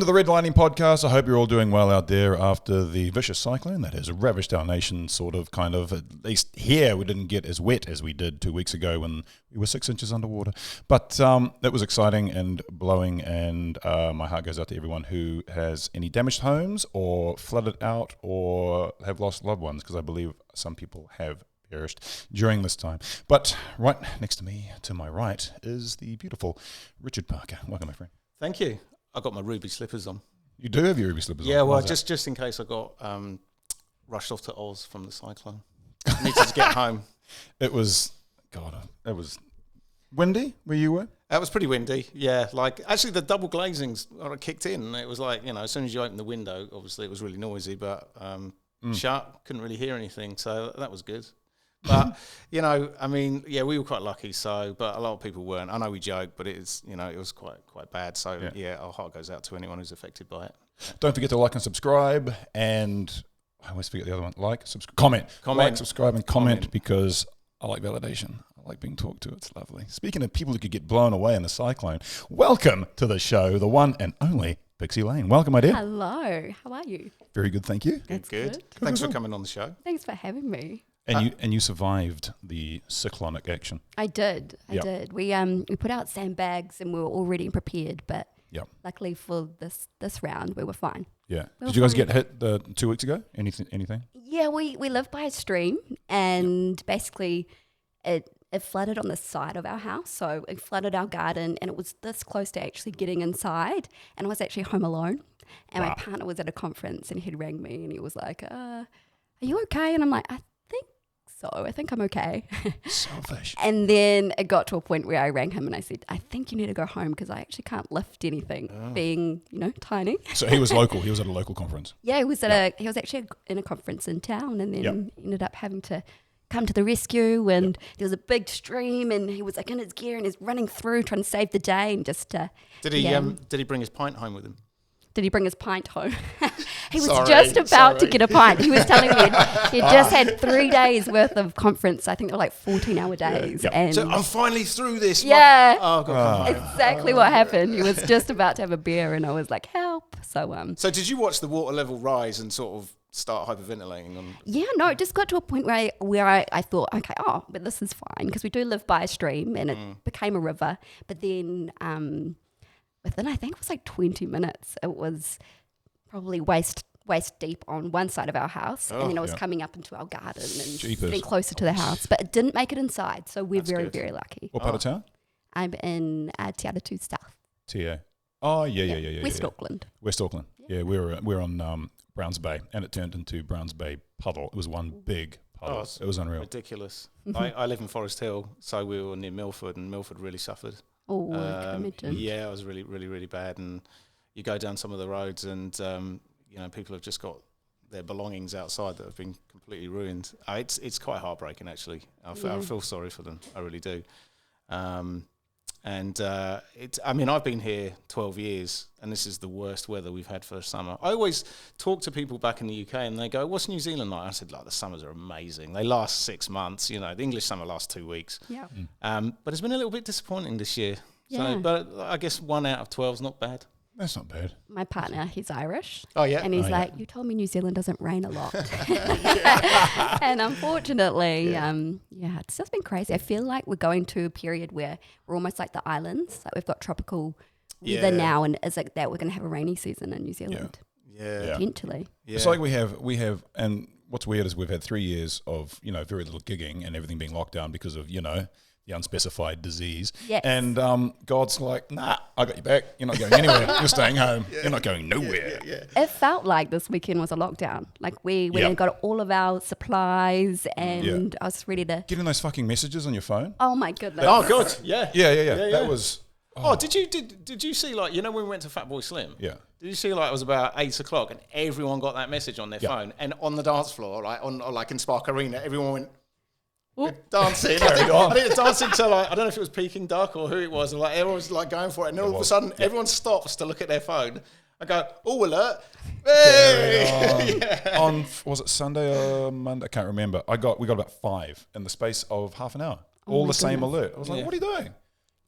to the Redlining Podcast. I hope you're all doing well out there after the vicious cyclone that has ravaged our nation, kind of. At least here, we didn't get as wet as we did 2 weeks ago when we were 6 inches underwater. But that was exciting and blowing, and my heart goes out to everyone who has any damaged homes or flooded out or have lost loved ones, because I believe some people have perished during this time. But right next to me, to my right, is the beautiful Richard Parker. Welcome, my friend. Thank you. I got my ruby slippers on. You do have your ruby slippers on? Yeah, well, just in case I got rushed off to Oz from the cyclone. I needed to get home. It was windy where you were? It was pretty windy, yeah. Like, actually, the double glazings kicked in. It was like, as soon as you open the window, obviously it was really noisy, but shut, couldn't really hear anything, so that was good. But, we were quite lucky, but a lot of people weren't. I know we joke, but it was quite bad. So, our heart goes out to anyone who's affected by it. Don't forget to like and subscribe, and I always forget the other one. Comment. Like, subscribe, and comment, because I like validation. I like being talked to. It's lovely. Speaking of people who could get blown away in a cyclone, welcome to the show, the one and only Pixie Lane. Welcome, my dear. Hello. How are you? Very good, thank you. That's good. Thanks for coming on the show. Thanks for having me. And you survived the cyclonic action. I did. We put out sandbags and we were already prepared, but luckily for this round we were fine. Yeah. Did you guys get hit 2 weeks ago? Anything? Yeah, we live by a stream, and basically it flooded on the side of our house, so it flooded our garden, and it was this close to actually getting inside, and I was actually home alone, and my partner was at a conference, and he'd rang me and he was like, are you okay? And I'm like, I think I'm okay. Selfish. And then it got to a point where I rang him and I said, I think you need to go home because I actually can't lift anything, being, tiny. So he was local. He was at a local conference. Yeah, he was actually in a conference in town, and then ended up having to come to the rescue, and there was a big stream, and he was like in his gear and he's running through trying to save the day, and just Did he bring his pint home with him? Did he bring his pint home? He was just about to get a pint. He was telling me he'd just had 3 days worth of conference. I think they were like 14-hour days. Yeah. And so I'm finally through this. Yeah. Oh, God. Exactly what happened. He was just about to have a beer, and I was like, help. So did you watch the water level rise and sort of start hyperventilating? Yeah, no, it just got to a point where I thought, okay, but this is fine, because we do live by a stream, and it became a river. But then within, I think it was like 20 minutes, it was probably waist deep on one side of our house, and then it was coming up into our garden and getting closer to the house. But it didn't make it inside, so we're very, very lucky. What part of town? I'm in Te Atatū South. TA. Oh, yeah. West Auckland. West Auckland. Yeah, we're on Browns Bay, and it turned into Browns Bay puddle. It was one big puddle. It was unreal. Ridiculous. I live in Forest Hill, so we were near Milford, and Milford really suffered. Oh, I can imagine. Yeah, it was really, really, really bad. And you go down some of the roads, and people have just got their belongings outside that have been completely ruined. It's quite heartbreaking, actually. I feel sorry for them. I really do. I've been here 12 years, and this is the worst weather we've had for summer. I always talk to people back in the UK, and they go, what's New Zealand like? I said, the summers are amazing. They last 6 months. The English summer lasts 2 weeks. Yeah. But it's been a little bit disappointing this year. Yeah. So, but I guess 1 out of 12 is not bad. That's not bad. My partner, he's Irish. Oh, yeah? And he's like, you told me New Zealand doesn't rain a lot. And unfortunately, it's just been crazy. I feel like we're going to a period where we're almost like the islands. Like, we've got tropical weather now, and is it that we're going to have a rainy season in New Zealand? Yeah. Potentially. Yeah. It's like we have, and what's weird is we've had 3 years of, very little gigging and everything being locked down because of, the unspecified disease. Yes. And God's like, nah, I got you back. You're not going anywhere. You're staying home. You're not going nowhere. It felt like this weekend was a lockdown. Like, we went and got all of our supplies, and I was ready to... Getting those fucking messages on your phone? Oh, my goodness. Oh, God. Yeah. Yeah. That was... Oh, did you see, like, when we went to Fatboy Slim? Yeah. Did you see, like, it was about 8 o'clock, and everyone got that message on their phone, and on the dance floor, like in Spark Arena, everyone went... dancing. I think it dancing to, like, I don't know if it was Peking Duck or who it was, and like everyone was like going for it, and then all of a sudden everyone stops to look at their phone. I go, oh, alert! Hey! On was it Sunday or Monday? I can't remember. We got about 5 in the space of half an hour. All the same alert. I was like, what are you doing?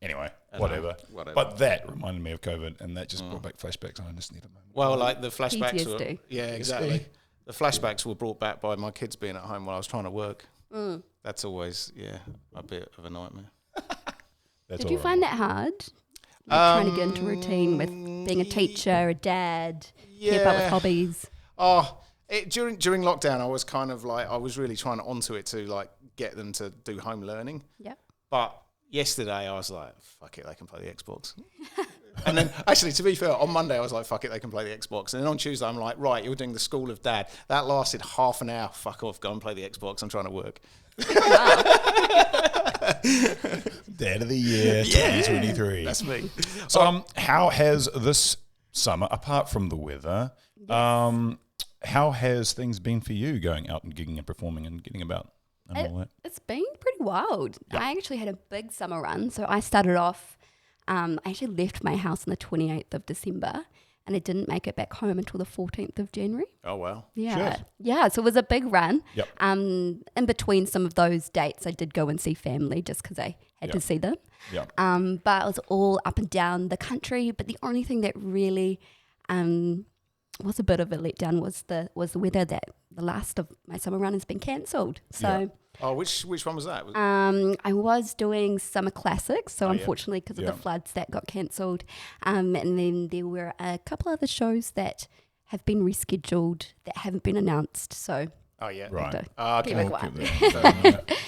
Anyway, whatever. But that reminded me of COVID, and that just brought back flashbacks. I just need a moment. Well, like the flashbacks PTSD. were... Yeah, exactly. The flashbacks were brought back by my kids being at home while I was trying to work. That's always, a bit of a nightmare. Did you find that hard? Trying to get into routine with being a teacher, a dad, keep up with hobbies? During lockdown, I was kind of like, I was really trying onto it to like get them to do home learning. Yeah. But yesterday I was like, fuck it, they can play the Xbox. And then, actually, to be fair, on Monday I was like, fuck it, they can play the Xbox. And then on Tuesday I'm like, right, you're doing the School of Dad. That lasted half an hour. Fuck off, go and play the Xbox. I'm trying to work. Dad of the Year 2023. That's me. So, how has this summer, apart from the weather, how has things been for you going out and gigging and performing and getting about and all that? It's been pretty wild. Yep. I actually had a big summer run. So I started off, I actually left my house on the 28th of December and I didn't make it back home until the 14th of January. Oh, wow. Yeah. Shit. Yeah, so it was a big run. Yep. In between some of those dates, I did go and see family just because I had to see them. Yep. But it was all up and down the country. But the only thing that really was a bit of a letdown was the weather. That the last of my summer run has been cancelled. So Oh, which one was that? I was doing Summer Classics, so unfortunately because of the floods that got cancelled. And then there were a couple other shows that have been rescheduled that haven't been announced. So Right. keep it quiet.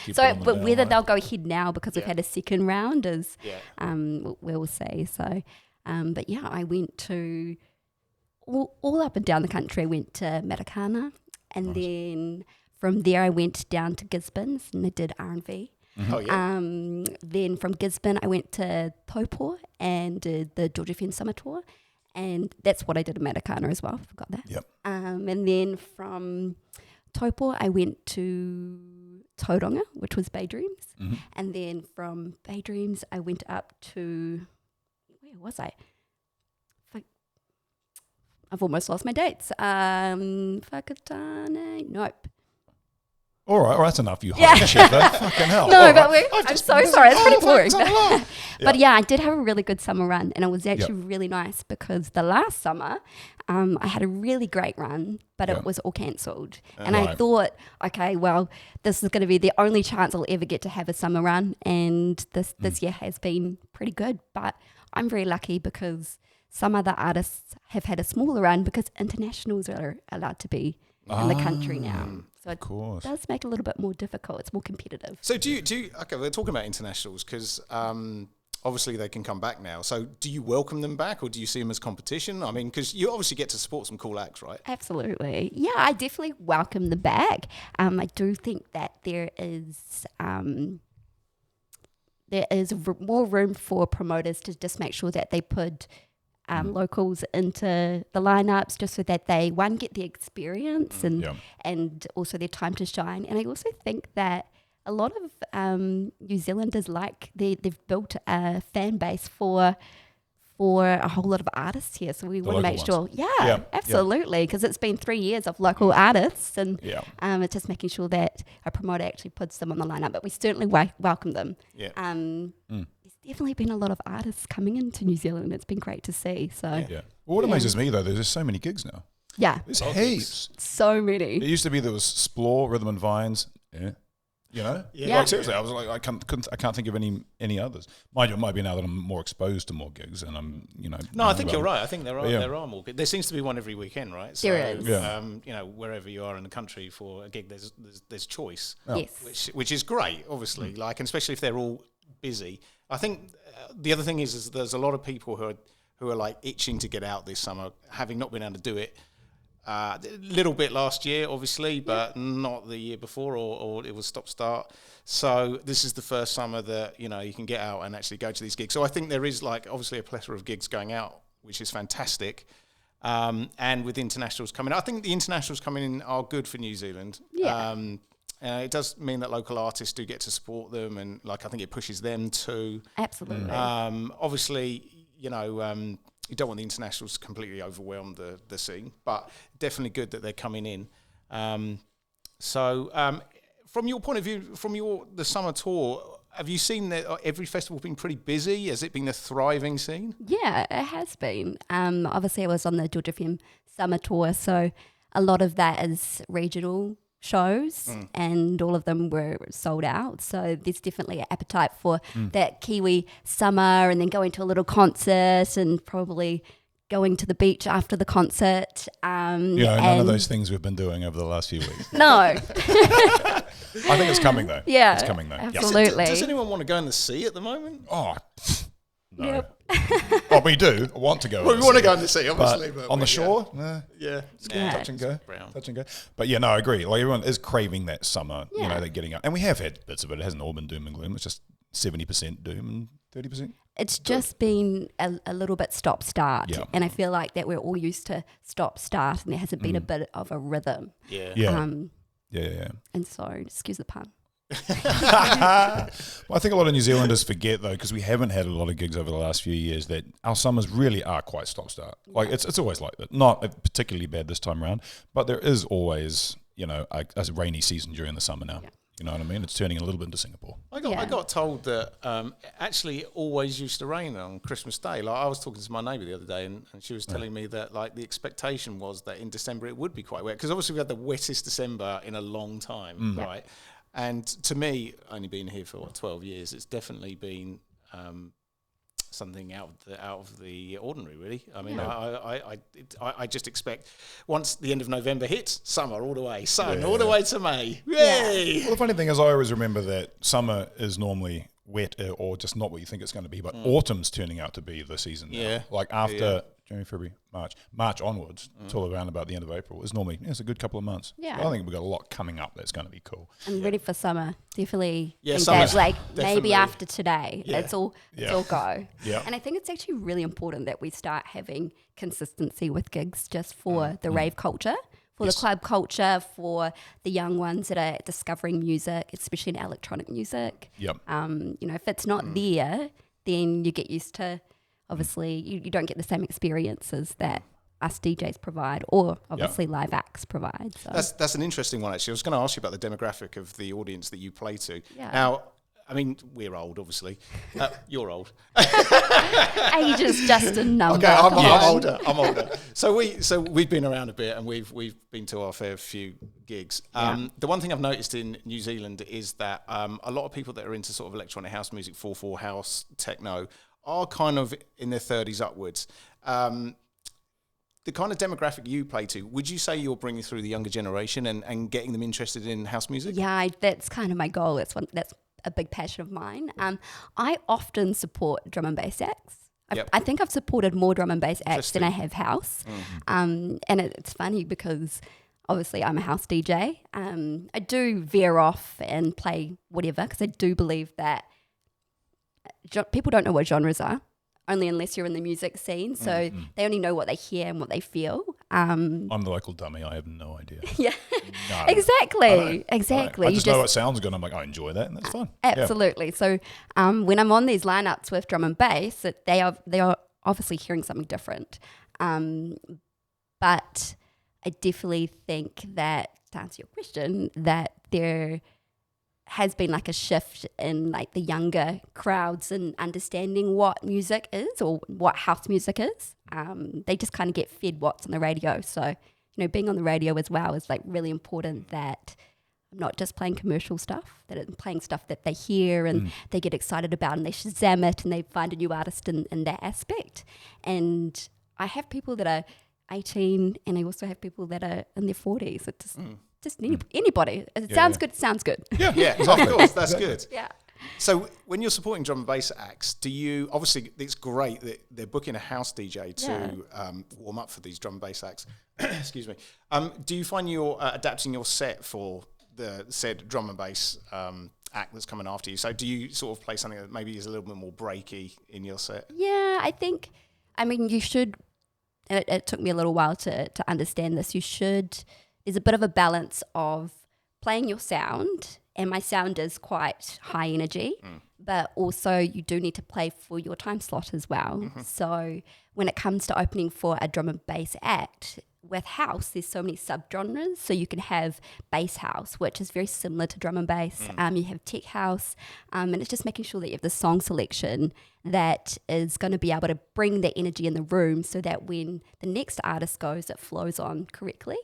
Keep So, it on the but down whether low. they'll go ahead now because we've had a second round is, Yeah. we'll see. So, but yeah, I went to all up and down the country. I went to Matakana, and then from there I went down to Gisborne and I did R&V. Oh, yeah. Then from Gisborne I went to Taupo and did the Georgia Fen Summer Tour, and that's what I did in Matakana as well. Forgot that. Yep. And then from Taupo I went to Tauranga, which was Bay Dreams. And then from Bay Dreams I went up to, where was I? I've almost lost my dates. Whakatane, nope. All right, well, that's enough, you hot shit. Fucking hell. No, All but right. I'm so sorry. It's pretty boring. So long. But yeah, I did have a really good summer run, and it was actually really nice because the last summer I had a really great run, but it was all cancelled. And I thought, okay, well, this is going to be the only chance I'll ever get to have a summer run, and this year has been pretty good. But I'm very lucky because some other artists have had a smaller run because internationals are allowed to be in the country now. So it does make it a little bit more difficult. It's more competitive. So do you okay, we're talking about internationals because obviously they can come back now. So do you welcome them back or do you see them as competition? I mean, because you obviously get to support some cool acts, right? Absolutely. Yeah, I definitely welcome them back. I do think that there is more room for promoters to just make sure that they put locals into the lineups just so that they, one, get the experience and also their time to shine. And I also think that a lot of New Zealanders they've built a fan base for a whole lot of artists here. So we want to make sure, absolutely, because it's been 3 years of local artists and it's just making sure that a promoter actually puts them on the lineup. But we certainly welcome them. Yeah. There's definitely been a lot of artists coming into New Zealand. It's been great to see. So Well, what amazes me though, there's just so many gigs now. Yeah. There's heaps. So many. It used to be there was Splore, Rhythm and Vines. Yeah. You know? Yeah. Like seriously, I was like, I can't think of any others. Mind you, it might be now that I'm more exposed to more gigs and I'm, No, I think you're right. I think there are more gigs. There seems to be one every weekend, right? So, there is. Wherever you are in the country for a gig, there's choice. Yes. Which is great, obviously. And especially if they're all busy. I think the other thing is there's a lot of people who are like itching to get out this summer, having not been able to do it. A little bit last year, obviously, but not the year before, or it was stop-start. So this is the first summer that, you can get out and actually go to these gigs. So I think there is, obviously a plethora of gigs going out, which is fantastic. And with internationals coming, I think the internationals coming in are good for New Zealand. Yeah. It does mean that local artists do get to support them, and, I think it pushes them too. Absolutely. Obviously, you don't want the internationals to completely overwhelm the scene, but definitely good that they're coming in. From your point of view, from the summer tour, have you seen that every festival been pretty busy? Has it been a thriving scene? Yeah, it has been. Obviously, I was on the George FM summer tour, so a lot of that is regional shows, and all of them were sold out. So there's definitely an appetite for that Kiwi summer, and then going to a little concert, and probably going to the beach after the concert. None of those things we've been doing over the last few weeks. No. I think it's coming though. Yeah, it's coming though. absolutely. Does anyone want to go in the sea at the moment? Oh, no. Yep. Well, we do want to go. Well, we want to go in the sea, obviously. But on the shore, nah. Yeah. Touch and go. Brown. Touch and go. But yeah, no, I agree. Like everyone is craving that summer, Yeah. they're getting out. And we have had bits of it. It hasn't all been doom and gloom. It's just 70% doom and 30%. It's just been a little bit stop-start. Yeah. And I feel like that we're all used to stop-start, and there hasn't been a bit of a rhythm. Yeah. Yeah. Yeah. And so, excuse the pun. Well, I think a lot of New Zealanders forget though, because we haven't had a lot of gigs over the last few years, that our summers really are quite stop-start. Like it's always like that. Not particularly bad this time around, but there is always, a rainy season during the summer now. Yeah. You know what I mean? It's turning a little bit into Singapore. I got told that actually it always used to rain on Christmas Day. Like I was talking to my neighbour the other day, and she was telling me that like the expectation was that in December it would be quite wet, because obviously we had the wettest December in a long time, right? And to me, only being here for 12 years, it's definitely been something out of the ordinary, really. I mean, I just expect once the end of November hits, summer all the way, sun all the way to May. Yay! Well, the funny thing is, I always remember that summer is normally wet or just not what you think it's going to be, but autumn's turning out to be the season now. Yeah. Like after January, February, March onwards, till around about the end of April is normally, it's a good couple of months. Yeah. I think we've got a lot coming up that's going to be cool. I'm ready for summer. Definitely. Yeah, think summer's that, like definitely- maybe after today, Yeah. it's all go. Yeah. And I think it's actually really important that we start having consistency with gigs, just for the rave culture, for the club culture, for the young ones that are discovering music, especially in electronic music. Yep. If it's not there, then you get used to. Obviously, you don't get the same experiences that us DJs provide, or obviously live acts provide. So. That's an interesting one, actually. I was going to ask you about the demographic of the audience that you play to. Yeah. Now, I mean, we're old, obviously. You're old. Age is just a number. Okay, I'm come on. older. I'm older. So we've been around a bit, and we've been to our fair few gigs. The one thing I've noticed in New Zealand is that a lot of people that are into sort of electronic house music, 4/4 house, techno, are kind of in their 30s upwards. The kind of demographic you play to, would you say you're bringing through the younger generation and getting them interested in house music? Yeah, that's kind of my goal. That's a big passion of mine. I often support drum and bass acts. I think I've supported more drum and bass acts than I have house. And it's funny because obviously I'm a house DJ. I do veer off and play whatever, because I do believe that people don't know what genres are, only unless you're in the music scene. So they only know what they hear and what they feel. I'm the local dummy. I have no idea. Yeah, No, exactly. I You just know it sounds good. I'm like, I enjoy that, and that's fun. Absolutely. Yeah. So when I'm on these lineups with drum and bass, they are obviously hearing something different. But I definitely think that, to answer your question, that there has been like a shift in like the younger crowds and understanding what music is, or what house music is. They just kind of get fed what's on the radio. So, being on the radio as well is like really important, that I'm not just playing commercial stuff, that I'm playing stuff that they hear and they get excited about, and they Shazam it and they find a new artist in that aspect. And I have people that are 18, and I also have people that are in their 40s. It's just anybody. It sounds good. It sounds good. Yeah, of course, that's good. Yeah. So when you're supporting drum and bass acts, obviously it's great that they're booking a house DJ to warm up for these drum and bass acts. Excuse me. Do you find you're adapting your set for the said drum and bass act that's coming after you? So do you sort of play something that maybe is a little bit more breaky in your set? Yeah, you should, and it took me a little while to understand this, there's a bit of a balance of playing your sound, and my sound is quite high energy, but also you do need to play for your time slot as well. So when it comes to opening for a drum and bass act, with house, there's so many subgenres. So you can have bass house, which is very similar to drum and bass. You have tech house, and it's just making sure that you have the song selection that is going to be able to bring the energy in the room so that when the next artist goes, it flows on correctly.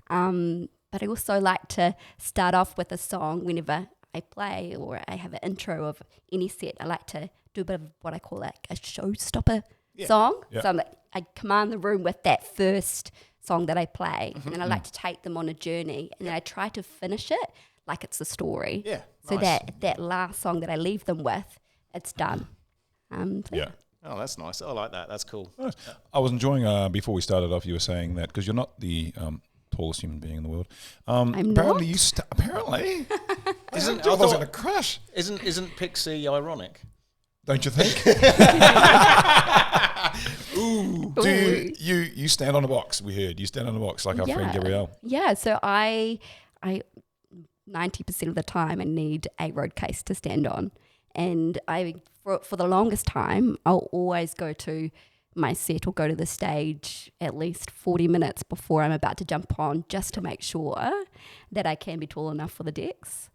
But I also like to start off with a song whenever I play or I have an intro of any set. I like to do a bit of what I call like a showstopper song. Yeah. So I command the room with that first song that I play, and I like to take them on a journey, and then I try to finish it like it's a story. Yeah, So nice. that last song that I leave them with, it's done. Yeah. Oh, that's nice. I like that. That's cool. Nice. I was enjoying, before we started off, you were saying that, because you're not the tallest human being in the world. I'm apparently not? Apparently. I Isn't- was I thought- going to crush. Isn't Pixie ironic? Don't you think? Ooh. Do you stand on a box? We heard you stand on a box like our friend Gabrielle. Yeah, so I 90% of the time I need a road case to stand on, and for the longest time I'll always go to my set or go to the stage at least 40 minutes before I'm about to jump on, just to make sure that I can be tall enough for the decks.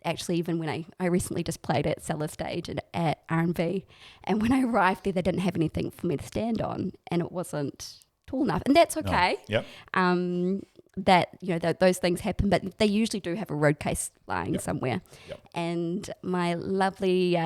Actually, even when I recently just played at Cellar Stage at R&B, and when I arrived there, they didn't have anything for me to stand on, and it wasn't tall enough, and that's okay. Yep. That those things happen, but they usually do have a road case lying somewhere. Yep. And my lovely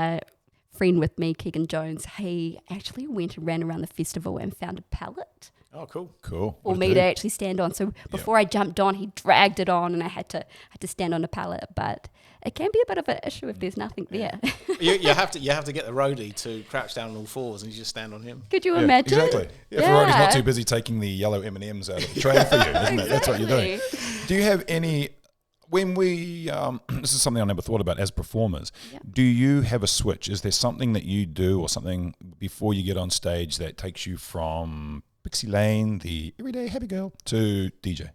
friend with me, Keegan Jones, he actually went and ran around the festival and found a pallet Oh, cool. Cool. for me to actually stand on. So before I jumped on, he dragged it on, and I had to stand on a pallet. But it can be a bit of an issue if there's nothing there. You have to get the roadie to crouch down on all fours and you just stand on him. Could you imagine? Exactly. If Rody's not too busy taking the yellow M&Ms out of the tray for you, isn't it? That's what you're doing. Do you have any... When we, this is something I never thought about as performers, do you have a switch? Is there something that you do or something before you get on stage that takes you from Pixie Lane, the everyday happy girl, to DJ?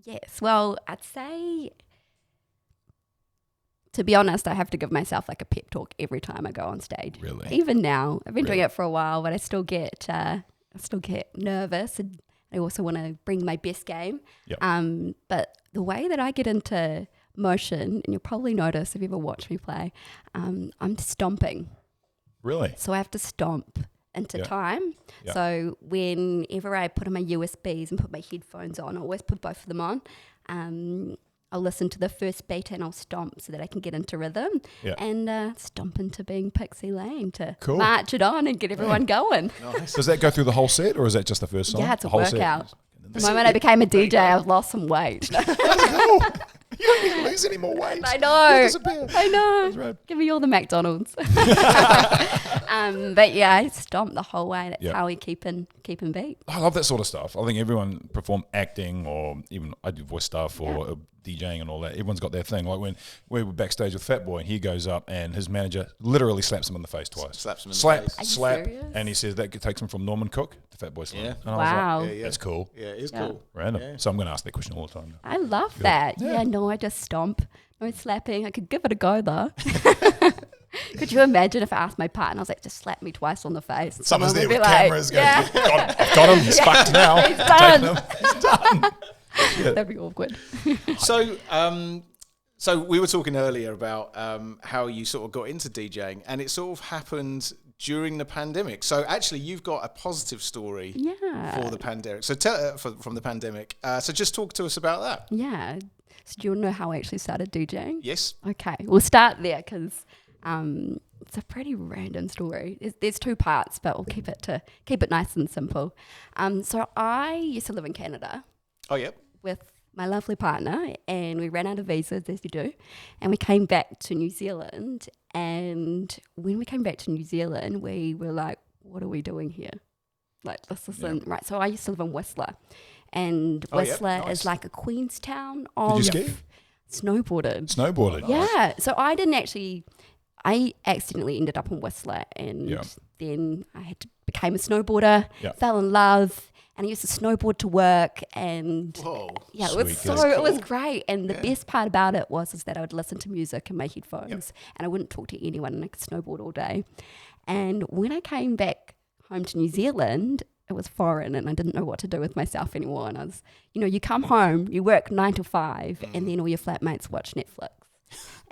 Yes. Well, I'd say, to be honest, I have to give myself like a pep talk every time I go on stage. Really? Even now, I've been doing it for a while, but I still get nervous, and I also want to bring my best game. Yep. But the way that I get into motion, and you'll probably notice if you ever watch me play, I'm stomping. Really? So I have to stomp into time. Yeah. So whenever I put on my USBs and put my headphones on, I always put both of them on. I'll listen to the first beat and I'll stomp so that I can get into rhythm and stomp into being Pixie Lane to march it on and get everyone going. Nice. Does that go through the whole set or is that just the first song? Yeah, it's a The whole set? workout. The moment I became a DJ, I lost some weight. That's cool. You don't need to lose any more weight. I know. You'll disappear. I know. That's right. Give me all the McDonald's. But yeah, I stomp the whole way. That's how we keep in beat. I love that sort of stuff. I think everyone perform acting or even I do voice stuff or DJing and all that. Everyone's got their thing. Like when we were backstage with Fat Boy and he goes up and his manager literally slaps him in the face twice. Slaps him in the slap, face. Are you slap, serious? and he says that takes him from Norman Cook to Fat Boy Slim. Yeah. And I was Wow. like, that's cool. Yeah, it is Yeah. cool. Random. Yeah. So I'm going to ask that question all the time. I love that. Yeah. Yeah, no, I just stomp. No slapping. I could give it a go though. Could you imagine if I asked my partner, I was like, just slap me twice on the face? Someone's there Someone would with be like, cameras going, I've got him, he's fucked now. He's done. Taking him. He's done. That'd be awkward. So we were talking earlier about how you sort of got into DJing, and it sort of happened during the pandemic. So actually, you've got a positive story for the pandemic. So tell from the pandemic. So just talk to us about that. Yeah. So do you want to know how I actually started DJing? Yes. Okay, we'll start there because it's a pretty random story. There's two parts, but we'll keep it nice and simple. So I used to live in Canada. Oh, yeah. With my lovely partner, and we ran out of visas, as you do, and we came back to New Zealand. And when we came back to New Zealand, we were like, what are we doing here? Like, this isn't right. So I used to live in Whistler, and Whistler is like a Queenstown of... Did you ski? Snowboarded. Yeah. So I accidentally ended up in Whistler, and then I became a snowboarder, fell in love, and I used to snowboard to work, and it was great. And the best part about it was that I would listen to music in my headphones, and I wouldn't talk to anyone, and I could snowboard all day. And when I came back home to New Zealand, foreign, and I didn't know what to do with myself anymore. And I was, you come home, you work 9 to 5, and then all your flatmates watch Netflix.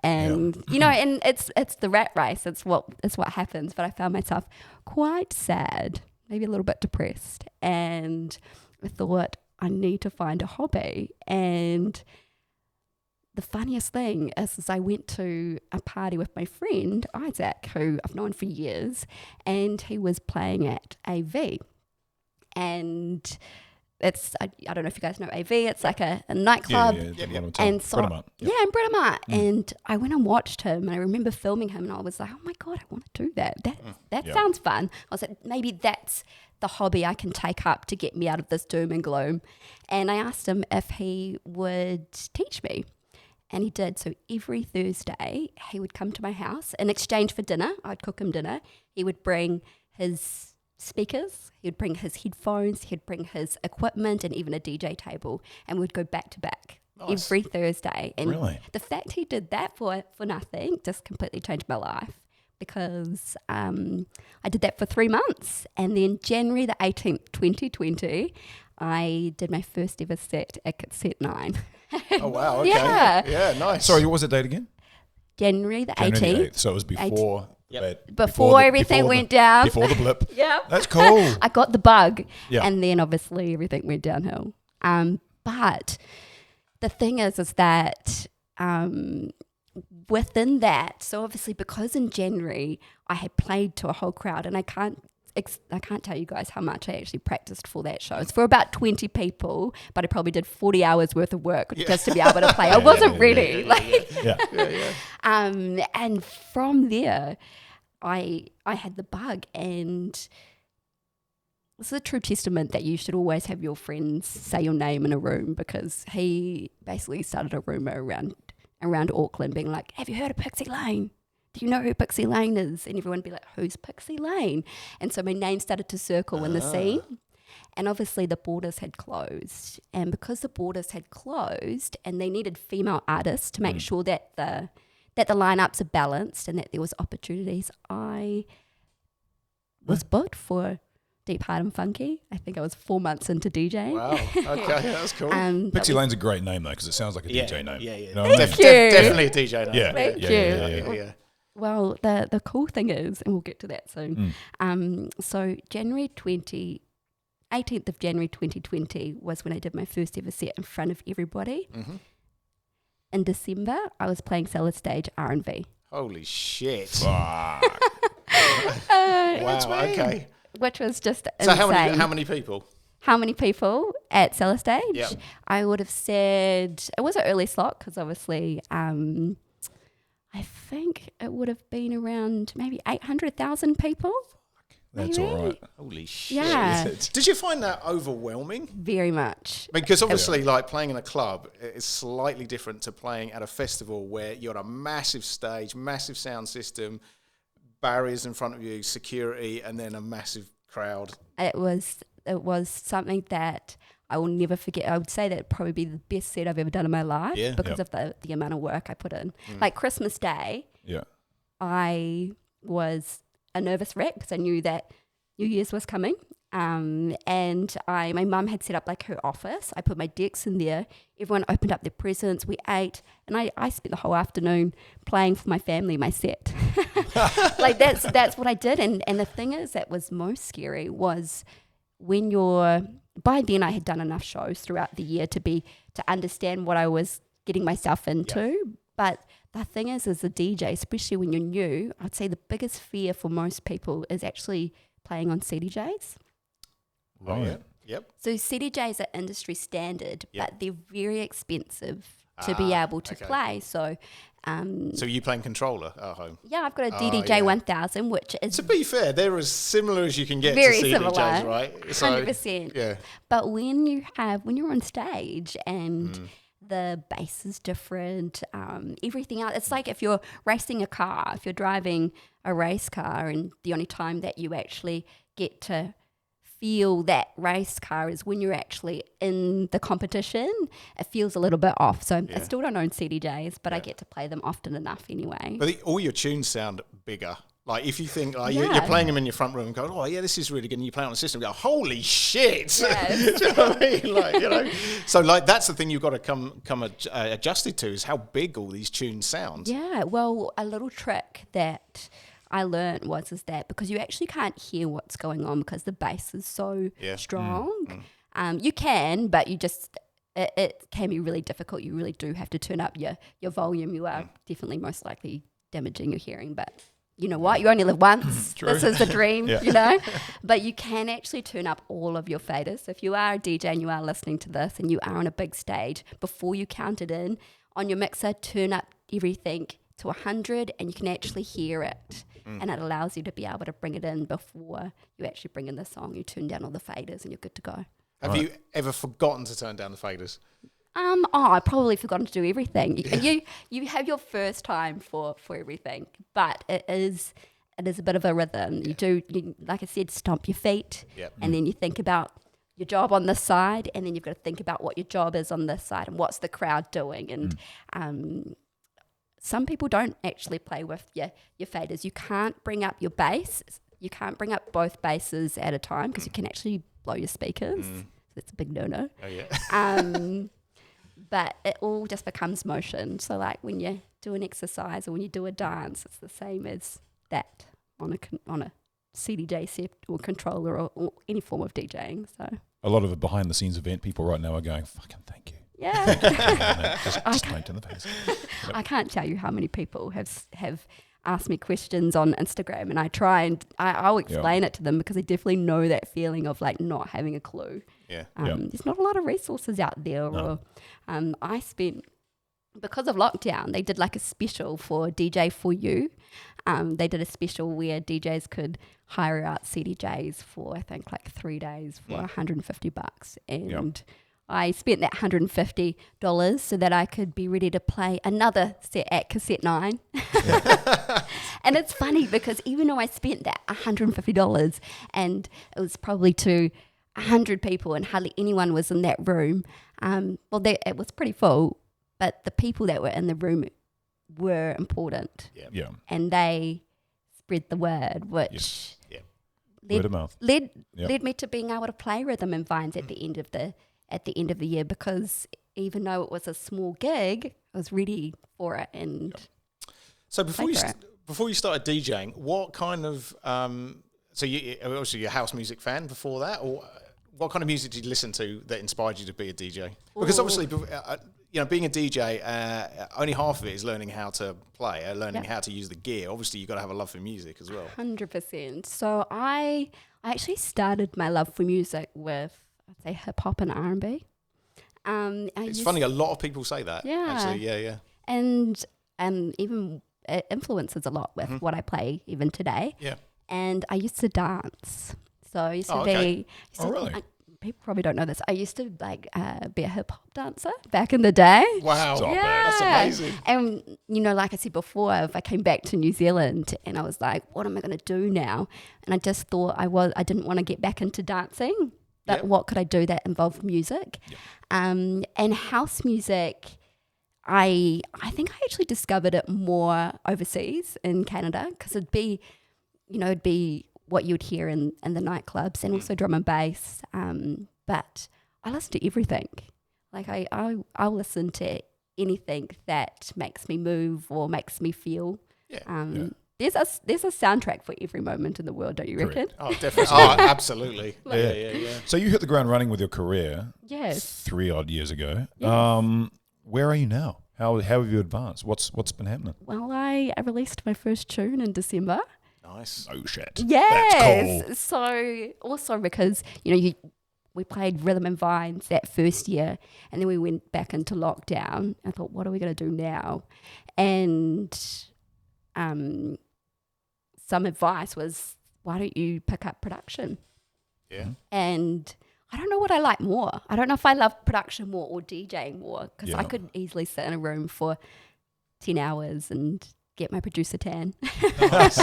And and it's the rat race. It's what happens. But I found myself quite sad, maybe a little bit depressed, and I thought I need to find a hobby. And the funniest thing is I went to a party with my friend Isaac, who I've known for years, and he was playing at AV. And it's, I don't know if you guys know AV, it's like a nightclub. And so, in Britomart. And I went and watched him, and I remember filming him, and I was like, oh my God, I want to do that. That sounds fun. I was like, maybe that's the hobby I can take up to get me out of this doom and gloom. And I asked him if he would teach me. And he did. So every Thursday, he would come to my house in exchange for dinner. I'd cook him dinner. He would bring his speakers, he would bring his headphones, he'd bring his equipment, and even a DJ table, and we'd go back to back every Thursday. And the fact he did that for nothing just completely changed my life, because I did that for 3 months, and then January the 18th, 2020, I did my first ever set at Cassette 9. Oh wow! Okay. Yeah, nice. Sorry, what was the date again? January the 18th. So it was before. Before everything went down. Before the blip. Yeah. That's cool. I got the bug. Yeah. And then obviously everything went downhill. But the thing is that within that, so obviously because in January I had played to a whole crowd, and I can't tell you guys how much I actually practiced for that show. It's for about 20 people, but I probably did 40 hours worth of work just to be able to play. I wasn't ready. And from there, I had the bug, and this is a true testament that you should always have your friends say your name in a room, because he basically started a rumour around Auckland being like, have you heard of Pixie Lane? Do you know who Pixie Lane is? And everyone would be like, who's Pixie Lane? And so my name started to circle in the scene. And obviously the borders had closed. And because the borders had closed and they needed female artists to make sure that the lineups are balanced and that there was opportunities, I was booked for Deep Hard and Funky. I think I was 4 months into DJing. Wow, okay, that's cool. Pixie Lane's a great name though, because it sounds like a DJ name. Yeah. You know what I mean? Definitely a DJ name. Yeah. Thank you. Yeah. Well, the cool thing is, and we'll get to that soon, so 18th of January 2020 was when I did my first ever set in front of everybody. Mm-hmm. In December, I was playing Cellar Stage R&V. Holy shit. Fuck. Wow, okay. Which was just insane. So how many people? How many people at Cellar Stage? Yep. I would have said, it was an early slot, because obviously I think it would have been around maybe 800,000 people. That's maybe. all right. Holy shit. Yeah. Did you find that overwhelming? Very much. Because obviously, like playing in a club is slightly different to playing at a festival where you're on a massive stage, massive sound system, barriers in front of you, security, and then a massive crowd. It was something that I will never forget. I would say that it'd probably be the best set I've ever done in my life because of the amount of work I put in. Like Christmas Day, I was a nervous wreck because I knew that New Year's was coming. And my mum had set up like her office. I put my decks in there. Everyone opened up their presents. We ate, and I spent the whole afternoon playing for my family my set. Like that's what I did. And the thing is that was most scary was when by then I had done enough shows throughout the year to understand what I was getting myself into. Yeah. But the thing is, as a DJ, especially when you're new, I'd say the biggest fear for most people is actually playing on CDJs. Right. Yeah. Yep. So CDJs are industry standard, but they're very expensive to be able to play. So so you playing controller at home? Yeah, I've got a DDJ 1000, which is... To be fair, they're as similar as you can get very to CDJs, similar, right? So, 100%. Yeah. But when you're on stage and the bass is different, everything else, it's like if you're racing a car, if you're driving a race car and the only time that you actually get to feel that race car is when you're actually in the competition, it feels a little bit off. So I still don't own CDJs, but I get to play them often enough anyway. But all your tunes sound bigger. Like if you think like you're playing them in your front room and go, oh yeah, this is really good, and you play it on the system, and go, holy shit! Yes. Do you know what I mean? Like, so like that's the thing you've got to come adjusted to, is how big all these tunes sound. Yeah, well, a little trick that I learned is that because you actually can't hear what's going on because the bass is so strong. You can, but you just it can be really difficult. You really do have to turn up your volume. You are definitely most likely damaging your hearing, but you know what? You only live once. This is the dream, you know? But you can actually turn up all of your faders. So if you are a DJ and you are listening to this and you are on a big stage, before you count it in, on your mixer, turn up everything to 100 and you can actually hear it. And it allows you to be able to bring it in before you actually bring in the song. You turn down all the faders and you're good to go. Have you ever forgotten to turn down the faders? I probably forgotten to do everything. You have your first time for everything, but it is a bit of a rhythm. You like I said, stomp your feet, and then you think about your job on this side, and then you've got to think about what your job is on this side and what's the crowd doing. And some people don't actually play with your faders. You can't bring up your bass. You can't bring up both basses at a time because you can actually blow your speakers. That's a big no-no. Oh yeah. But it all just becomes motion. So like when you do an exercise or when you do a dance, it's the same as that on a CDJ set or controller or any form of DJing. So a lot of the behind the scenes event people right now are going, fucking thank you. Yeah. just straight in the face. I can't tell you how many people have asked me questions on Instagram, and I try and I'll explain it to them because they definitely know that feeling of like not having a clue. There's not a lot of resources out there. No. Or I spent, because of lockdown, they did like a special for DJ for You. They did a special where DJs could hire out CDJs for I think like 3 days for $150, and I spent that $150 so that I could be ready to play another set at Cassette 9. And it's funny because even though I spent that $150 and it was probably to 100 people and hardly anyone was in that room, it was pretty full, but the people that were in the room were important. And they spread the word, which led me to being able to play rhythm and vines at the end of the year, because even though it was a small gig, I was ready for it. And so before you started DJing, what kind of so you're a house music fan before that, or what kind of music did you listen to that inspired you to be a DJ? Because obviously, being a DJ, only half of it is learning how to play, learning how to use the gear. Obviously, you've got to have a love for music as well. 100%. So I actually started my love for music with, I'd say, hip hop and R&B. It's funny, a lot of people say that. Actually, And even it influences a lot with what I play even today. Yeah. And I used to dance. So I used to be... really? People probably don't know this. I used to be a hip hop dancer back in the day. Wow. That's amazing. And, like I said before, if I came back to New Zealand and I was like, what am I going to do now? And I just thought I didn't want to get back into dancing. But what could I do that involved music? And house music, I think I actually discovered it more overseas in Canada, because it'd be what you would hear in the nightclubs, and also drum and bass. But I listen to everything. Like I'll listen to anything that makes me move or makes me feel. There's a soundtrack for every moment in the world, don't you reckon? Oh, definitely. Oh, absolutely. Yeah. So you hit the ground running with your career. Yes. 3 odd years ago. Yes. Where are you now? How have you advanced? What's been happening? Well, I released my first tune in December. Nice. Oh shit. Yes. That's cool. So also because we played Rhythm and Vines that first year, and then we went back into lockdown. I thought, what are we going to do now? And some advice was, why don't you pick up production? Yeah. And I don't know what I like more. I don't know if I love production more or DJing more, because I could easily sit in a room for 10 hours and get my producer tan. Nice.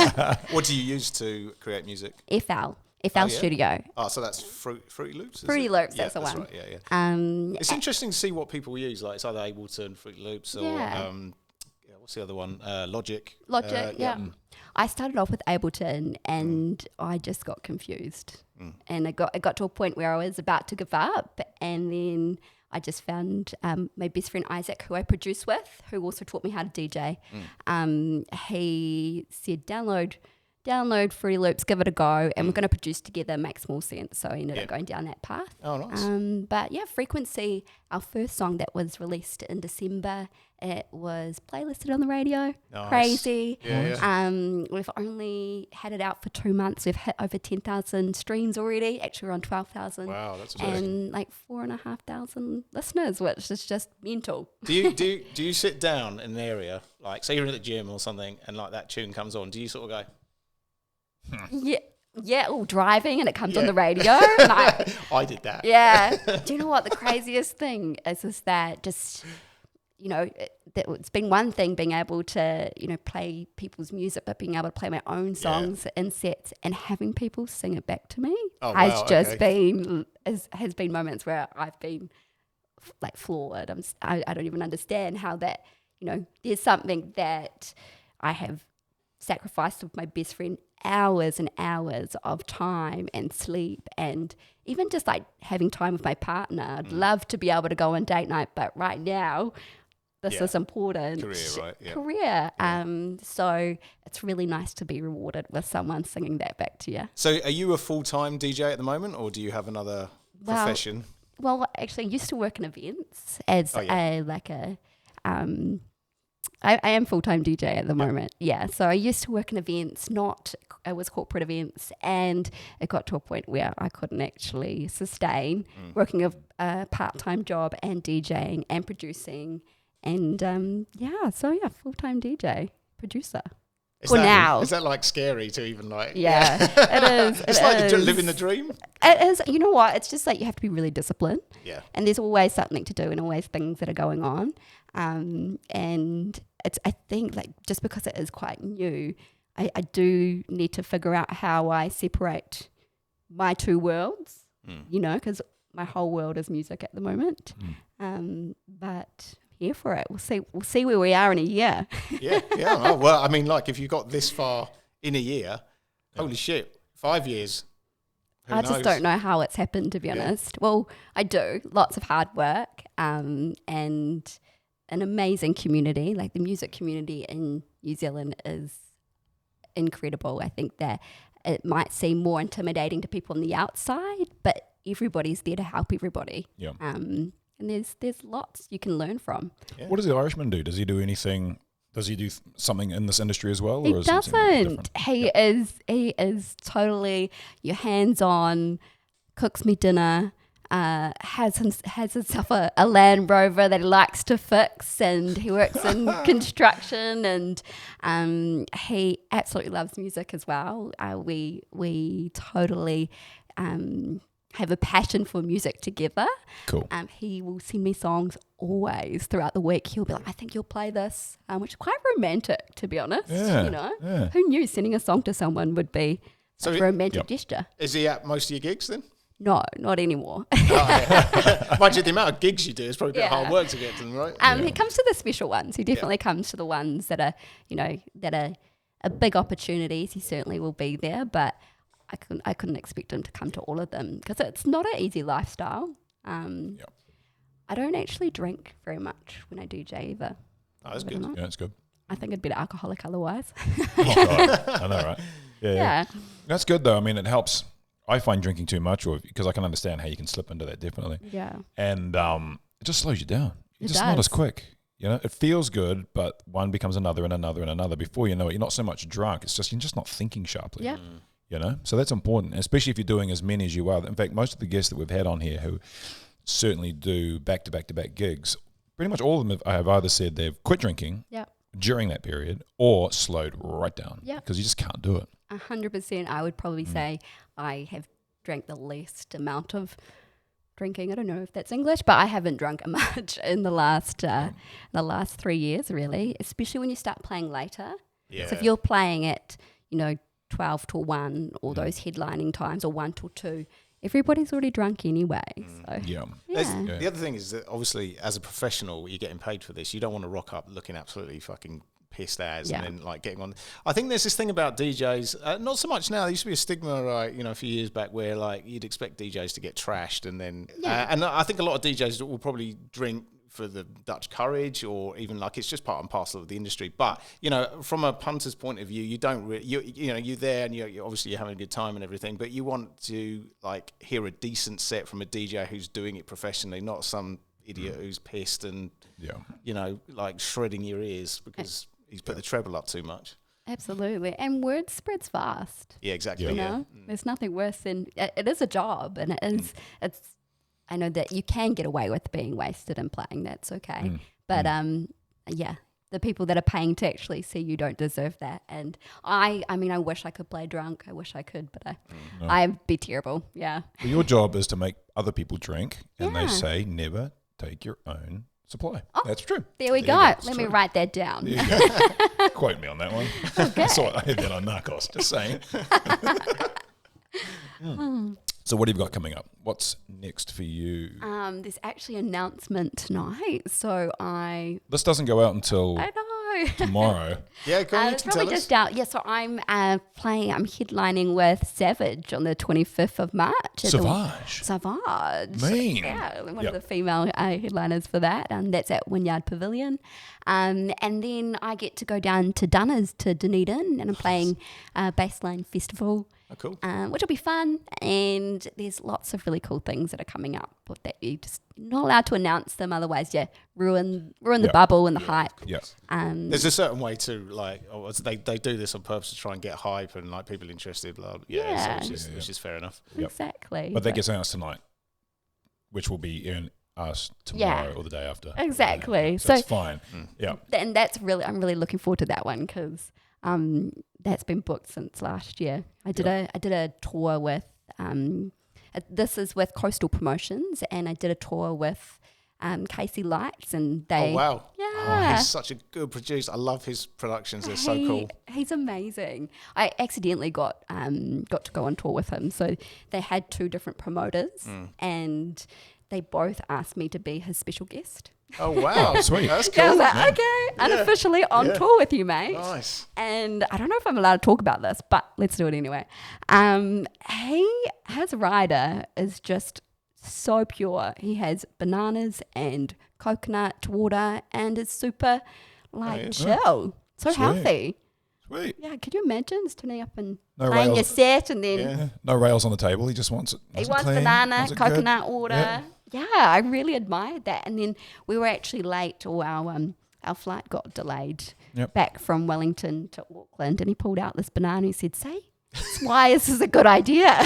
What do you use to create music? FL Studio. Oh, so that's Fruity Loops? Fruity Loops, that's the one. Right. Yeah. It's interesting to see what people use. Like it's either Ableton, Fruity Loops, or what's the other one? Logic. Logic, yeah. I started off with Ableton and I just got confused. And it got to a point where I was about to give up, and then I just found my best friend Isaac, who I produce with, who also taught me how to DJ. He said, download Fruity Loops, give it a go, and we're going to produce together, makes more sense. So I ended up going down that path. Oh, nice. But yeah, Frequency, our first song that was released in December, it was playlisted on the radio. Nice. Crazy. Yeah. We've only had it out for 2 months. We've hit over 10,000 streams already. Actually, we're on 12,000. Wow, that's amazing. And like 4,500 listeners, which is just mental. Do you sit down in an area, like say you're in the gym or something, and like that tune comes on? Do you sort of go? Yeah, or driving and it comes on the radio. Like, I did that. yeah. Do you know what the craziest thing is that just, it's been one thing being able to, play people's music, but being able to play my own songs in sets and having people sing it back to me has been moments where I've been like floored. I don't even understand how that, there's something that I have sacrificed with my best friend hours and hours of time and sleep, and even just like having time with my partner. I'd love to be able to go on date night, but right now this is important. Career, right? Yeah. Career. So it's really nice to be rewarded with someone singing that back to you. So are you a full-time DJ at the moment, or do you have another profession? Well, actually I used to work in events as I am full-time DJ at the moment. Yeah. So I used to work in events, it was corporate events, and it got to a point where I couldn't actually sustain working a part-time job and DJing and producing. And full-time DJ, producer. Is that like scary to even like? Yeah, it is. It's like you're living the dream. It is. You know what? It's just like you have to be really disciplined. Yeah. And there's always something to do and always things that are going on. And I think like just because it is quite new, I do need to figure out how I separate my two worlds, because my whole world is music at the moment. But here for it. We'll see where we are in a year. Yeah. Oh, well, I mean, like if you got this far in a year, holy shit, 5 years. I just don't know how it's happened, to be honest. Well, I do. Lots of hard work and an amazing community. Like the music community in New Zealand is incredible. I think that it might seem more intimidating to people on the outside, but everybody's there to help everybody. Yeah. And there's lots you can learn from. Yeah. What does the Irishman do? Does he do anything? Does he do something in this industry as well? He or is doesn't. He is totally your hands-on, cooks me dinner, has himself a Land Rover that he likes to fix, and he works in construction, and he absolutely loves music as well. We totally have a passion for music together. Cool. He will send me songs always throughout the week. He'll be like, I think you'll play this, which is quite romantic, to be honest. Yeah. Who knew sending a song to someone would be a romantic gesture? Is he at most of your gigs then? No, not anymore. Mind you, the amount of gigs you do is probably a bit hard work to get to them, right? He comes to the special ones. He definitely comes to the ones that are, that are big opportunities. He certainly will be there, but I couldn't expect him to come to all of them because it's not an easy lifestyle. I don't actually drink very much when I DJ either. Oh, that's good. Yeah, that's good. I think I'd be an alcoholic otherwise. Oh, God. I know, right? Yeah. That's good, though. I mean, it helps. I find drinking too much, because I can understand how you can slip into that, definitely. Yeah. And it just slows you down. You're just not as quick. It feels good, but one becomes another and another and another. Before you know it, you're not so much drunk. It's just you're just not thinking sharply. Yeah. So that's important, especially if you're doing as many as you are. In fact, most of the guests that we've had on here who certainly do back-to-back-to-back gigs, pretty much all of them have either said they've quit drinking during that period or slowed right down because you just can't do it. 100%. I would probably say I have drank the least amount of drinking. I don't know if that's English, but I haven't drunk much in the last 3 years, really, especially when you start playing later. Yeah. So if you're playing at, 12 till 1 or those headlining times or 1 till 2, everybody's already drunk anyway. So The other thing is that obviously as a professional, you're getting paid for this. You don't want to rock up looking absolutely fucking pissed as, Yeah. and then like getting on. I think there's this thing about DJs, not so much now. There used to be a stigma, like, you know, a few years back, where like you'd expect DJs to get trashed, and then and I think a lot of DJs will probably drink for the Dutch courage, or even like it's just part and parcel of the industry. But you know, from a punter's point of view, you don't really, you know, you're there and you're obviously you're having a good time and everything, but you want to like hear a decent set from a DJ who's doing it professionally, not some idiot who's pissed and you know, like shredding your ears because he's put the treble up too much. Absolutely. And word spreads fast. Yeah, exactly. You know, there's nothing worse than, it is a job, and it's, I know that you can get away with being wasted and playing, that's okay. But the people that are paying to actually see you don't deserve that. And I mean, I wish I could play drunk. I wish I could, but I'd be terrible. Yeah. Well, your job is to make other people drink, and they say never take your own supply. Oh, that's true. There we go. Let me write that down. Quote me on that one. Okay. I had that on Narcos, just saying. So what have you got coming up? What's next for you? There's actually an announcement tonight. So This doesn't go out until tomorrow. Yeah, go on, it's probably just out. Yeah, so I'm headlining with Savage on the 25th of March. Savage. Mean. Yeah, one of the female headliners for that. And that's at Wynyard Pavilion. And then I get to go down to Dunnes to Dunedin, and I'm playing Bassline Festival. Oh, cool. Which will be fun, and there's lots of really cool things that are coming up that you just not allowed to announce them, otherwise ruin the bubble and the hype. Yes. There's a certain way to like, they do this on purpose to try and get hype and like people interested. So which is fair enough. Exactly. But that gets announced tonight, which will be in us tomorrow or the day after. Exactly. So it's fine. Yeah. And I'm really looking forward to that one, because that's been booked since last year. I did a tour with this is with Coastal Promotions, and I did a tour with Casey Lights, and they. Oh wow! Yeah, he's such a good producer. I love his productions. They're so cool. He's amazing. I accidentally got to go on tour with him, so they had two different promoters, and they both asked me to be his special guest. Oh wow, sweet! That's cool. I was like, okay, unofficially on tour with you, mate. Nice. And I don't know if I'm allowed to talk about this, but let's do it anyway. His rider is just so pure. He has bananas and coconut water, and is super chill, so healthy. Sweet. Yeah, could you imagine just turning up and No playing rails. your set, and then No rails on the table. He just wants it. he wants banana, coconut water. Yeah, I really admired that. And then we were actually late, or our flight got delayed back from Wellington to Auckland, and he pulled out this banana and he said, "Say, why this is a good idea." I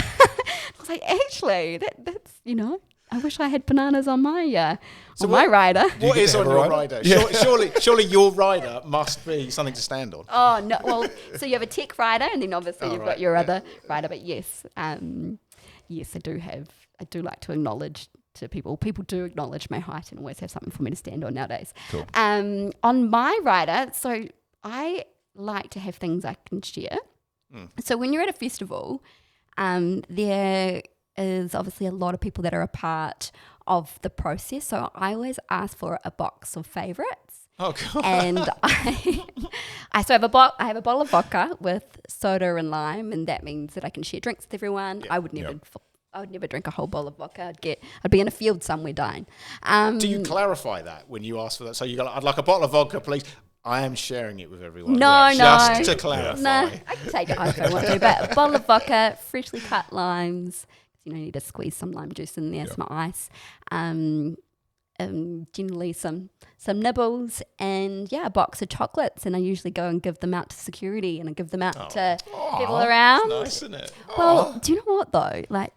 was like, actually, that's, you know, I wish I had bananas on my my rider. What is on your rider? Yeah. Surely your rider must be something to stand on. Oh no! Well, so you have a tech rider, and then obviously you've got your other rider. But yes, yes, I do like to acknowledge to people. People do acknowledge my height and always have something for me to stand on nowadays. Cool. On my rider, so I like to have things I can share. So when you're at a festival, there is obviously a lot of people that are a part of the process. So I always ask for a box of favourites. Oh, God. And I have a bottle of vodka with soda and lime, and that means that I can share drinks with everyone. Yep. I would never drink a whole bottle of vodka. I'd be in a field somewhere dying. Do you clarify that when you ask for that? So you go, "I'd like a bottle of vodka, please." I am sharing it with everyone. No. Just to clarify. No, I can take it home if I want to. But a bottle of vodka, freshly cut limes. You know, you need to squeeze some lime juice in there, some ice. Generally some nibbles, and a box of chocolates, and I usually go and give them out to security, and I give them out to people around. Nice, isn't it? Well, do you know what though? Like,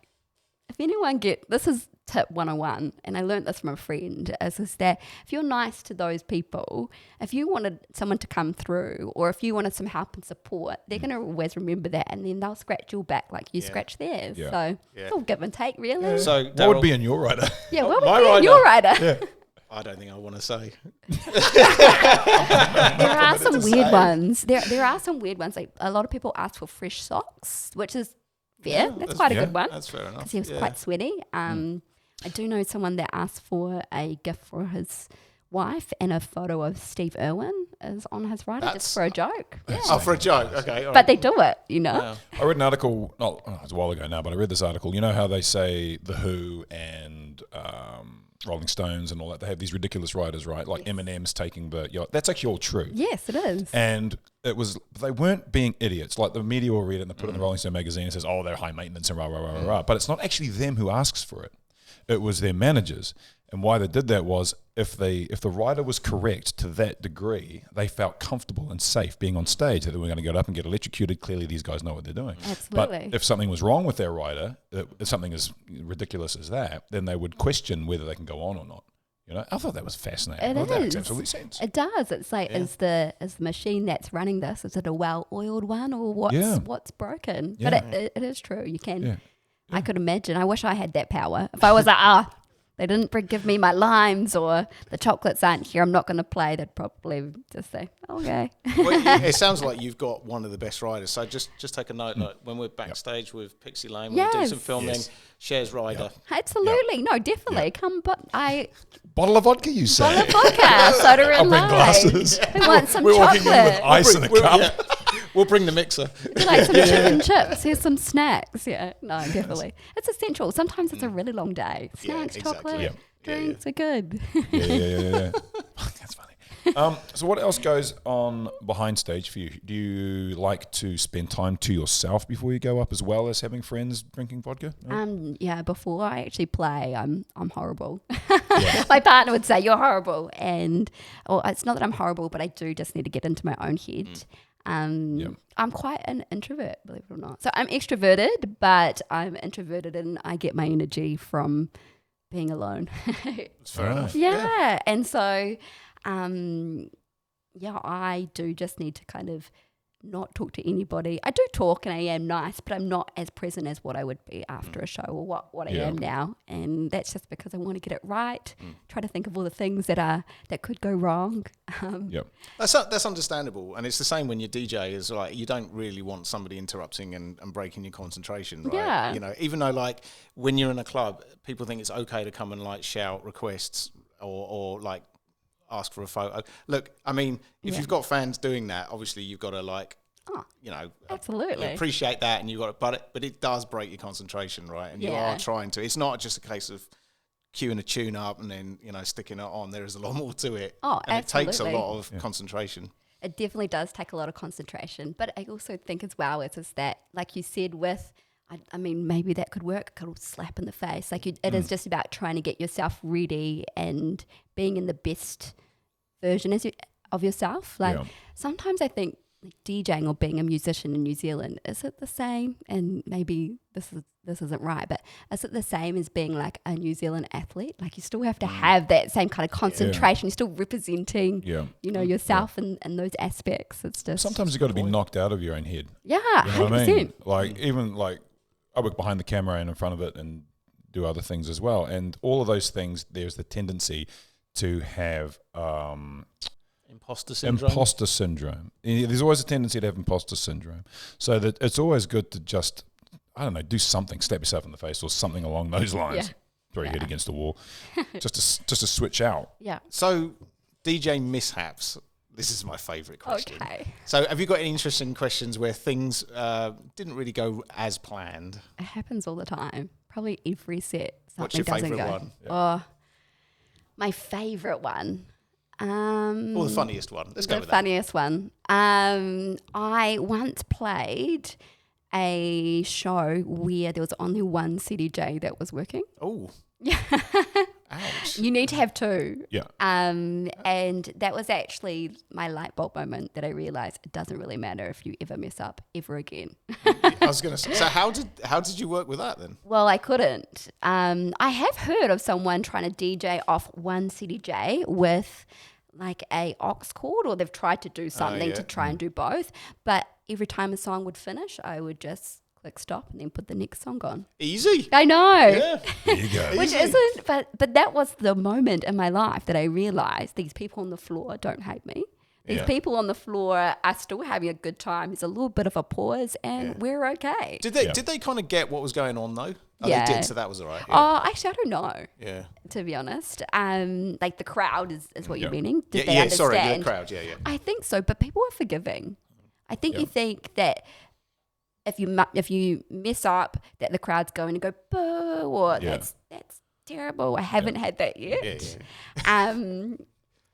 if anyone this is tip 101, and I learned this from a friend, is that if you're nice to those people, if you wanted someone to come through, or if you wanted some help and support, they're going to always remember that, and then they'll scratch your back like you scratch theirs. Yeah. So it's all give and take, really. Yeah. So what would be in your rider? Yeah, what would be in your rider? Yeah. I don't think I want to say. There are some weird ones. There are some weird ones. Like, a lot of people ask for fresh socks, which is fair. That's quite a good one. That's fair enough. Because he was quite sweaty. I do know someone that asked for a gift for his wife and a photo of Steve Irwin is on his rider just for a joke. Yeah. Oh, for a joke. Okay. All But right. they do it, Yeah. I read an article, it was a while ago now, but I read this article. You know how they say The Who and Rolling Stones and all that, they have these ridiculous riders, right? Like Eminem's taking the yacht. That's actually all true. Yes, it is. And they weren't being idiots. Like the media will read it and they put it in the Rolling Stone magazine and says, oh, they're high maintenance and rah, rah, rah, rah, rah. But it's not actually them who asks for it. It was their managers. And why they did that was if the rider was correct to that degree, they felt comfortable and safe being on stage, that they were going to get up and get electrocuted. Clearly, these guys know what they're doing. Absolutely. But if something was wrong with their rider, if something as ridiculous as that, then they would question whether they can go on or not. You know, I thought that was fascinating. That makes absolute sense. It does. It's like, is the machine that's running this, is it a well-oiled one or what's broken? Yeah. But it is true. You can. Yeah. I could imagine. I wish I had that power. If I was like, they didn't give me my limes or the chocolates aren't here, I'm not going to play, they'd probably just say, okay. Well, it sounds like you've got one of the best riders. So just take a note. Like when we're backstage with Pixie Lane, when we do some filming, shares rider. Absolutely. No, definitely. Come, but Bottle of vodka, you say? Bottle of vodka, soda and I'll bring glasses. Who wants some We're chocolate? walking in with ice in a cup. We'll bring the mixer. Like some chicken chips. Here's some snacks. Yeah, no, definitely. It's essential. Sometimes it's a really long day. Snacks, chocolate, drinks are good. Yeah. That's funny. So what else goes on behind stage for you? Do you like to spend time to yourself before you go up, as well as having friends drinking vodka? Yeah, before I actually play, I'm horrible. My partner would say, you're horrible. And it's not that I'm horrible, but I do just need to get into my own head. I'm quite an introvert, believe it or not. So I'm extroverted, but I'm introverted and I get my energy from being alone. Fair enough. Yeah. And so, I do just need to kind of not talk to anybody. I do talk and I am nice, but I'm not as present as what I would be after a show or what I am now. And that's just because I want to get it right. Try to think of all the things that could go wrong. That's understandable, and it's the same when you DJ. Is like you don't really want somebody interrupting and breaking your concentration, right? Yeah. You know, even though like when you're in a club, people think it's okay to come and like shout requests or like ask for a photo. Look, I mean, if you've got fans doing that, obviously you've got to like, absolutely appreciate that, and you've got to, but it does break your concentration, right? And you are trying to. It's not just a case of queuing a tune up and then sticking it on. There is a lot more to it. Oh, and absolutely. It takes a lot of concentration. It definitely does take a lot of concentration, but I also think as well is that, like you said, with I mean, maybe that could work. A little slap in the face. Like it is just about trying to get yourself ready and being in the best version of yourself. Like sometimes I think DJing or being a musician in New Zealand, is it the same? And maybe this isn't right, but is it the same as being like a New Zealand athlete? Like you still have to have that same kind of concentration. You're still representing, yourself and those aspects. It's just sometimes you've got to be knocked out of your own head. Yeah, you know 100%. what I mean? Like even like I work behind the camera and in front of it and do other things as well. And all of those things, there's the tendency to have imposter syndrome. There's always a tendency to have imposter syndrome. So that it's always good to just, I don't know, do something, slap yourself in the face or something along those lines. Throw your head against the wall. just to switch out. Yeah. So DJ mishaps. This is my favourite question. Okay. So have you got any interesting questions where things didn't really go as planned? It happens all the time. Probably every set. What's your favourite one? Oh, my favourite one. Or the funniest one. Let's go with that. The funniest one. I once played a show where there was only one CDJ that was working. Oh. Yeah. Ouch. You need to have two. Yeah. And that was actually my light bulb moment that I realised it doesn't really matter if you ever mess up ever again. I was going to say, so how did you work with that then? Well, I couldn't. I have heard of someone trying to DJ off one CDJ with like a aux cord, or they've tried to do something to try and do both. But every time a song would finish, I would just click stop and then put the next song on. Easy. I know. Yeah. There you go. Which isn't, but that was the moment in my life that I realised these people on the floor don't hate me. These people on the floor are still having a good time. There's a little bit of a pause, and we're okay. Did they kind of get what was going on though? Oh, Yeah. they did, so that was all right. Yeah. Oh, actually, I don't know. Yeah. To be honest, like the crowd is what you're meaning. Did Yeah, they understand? sorry, the crowd. Yeah, yeah. I think so, but people are forgiving. I think you think that if you mess up, that the crowd's going to go boo, or that's terrible. I haven't had that yet. Yeah.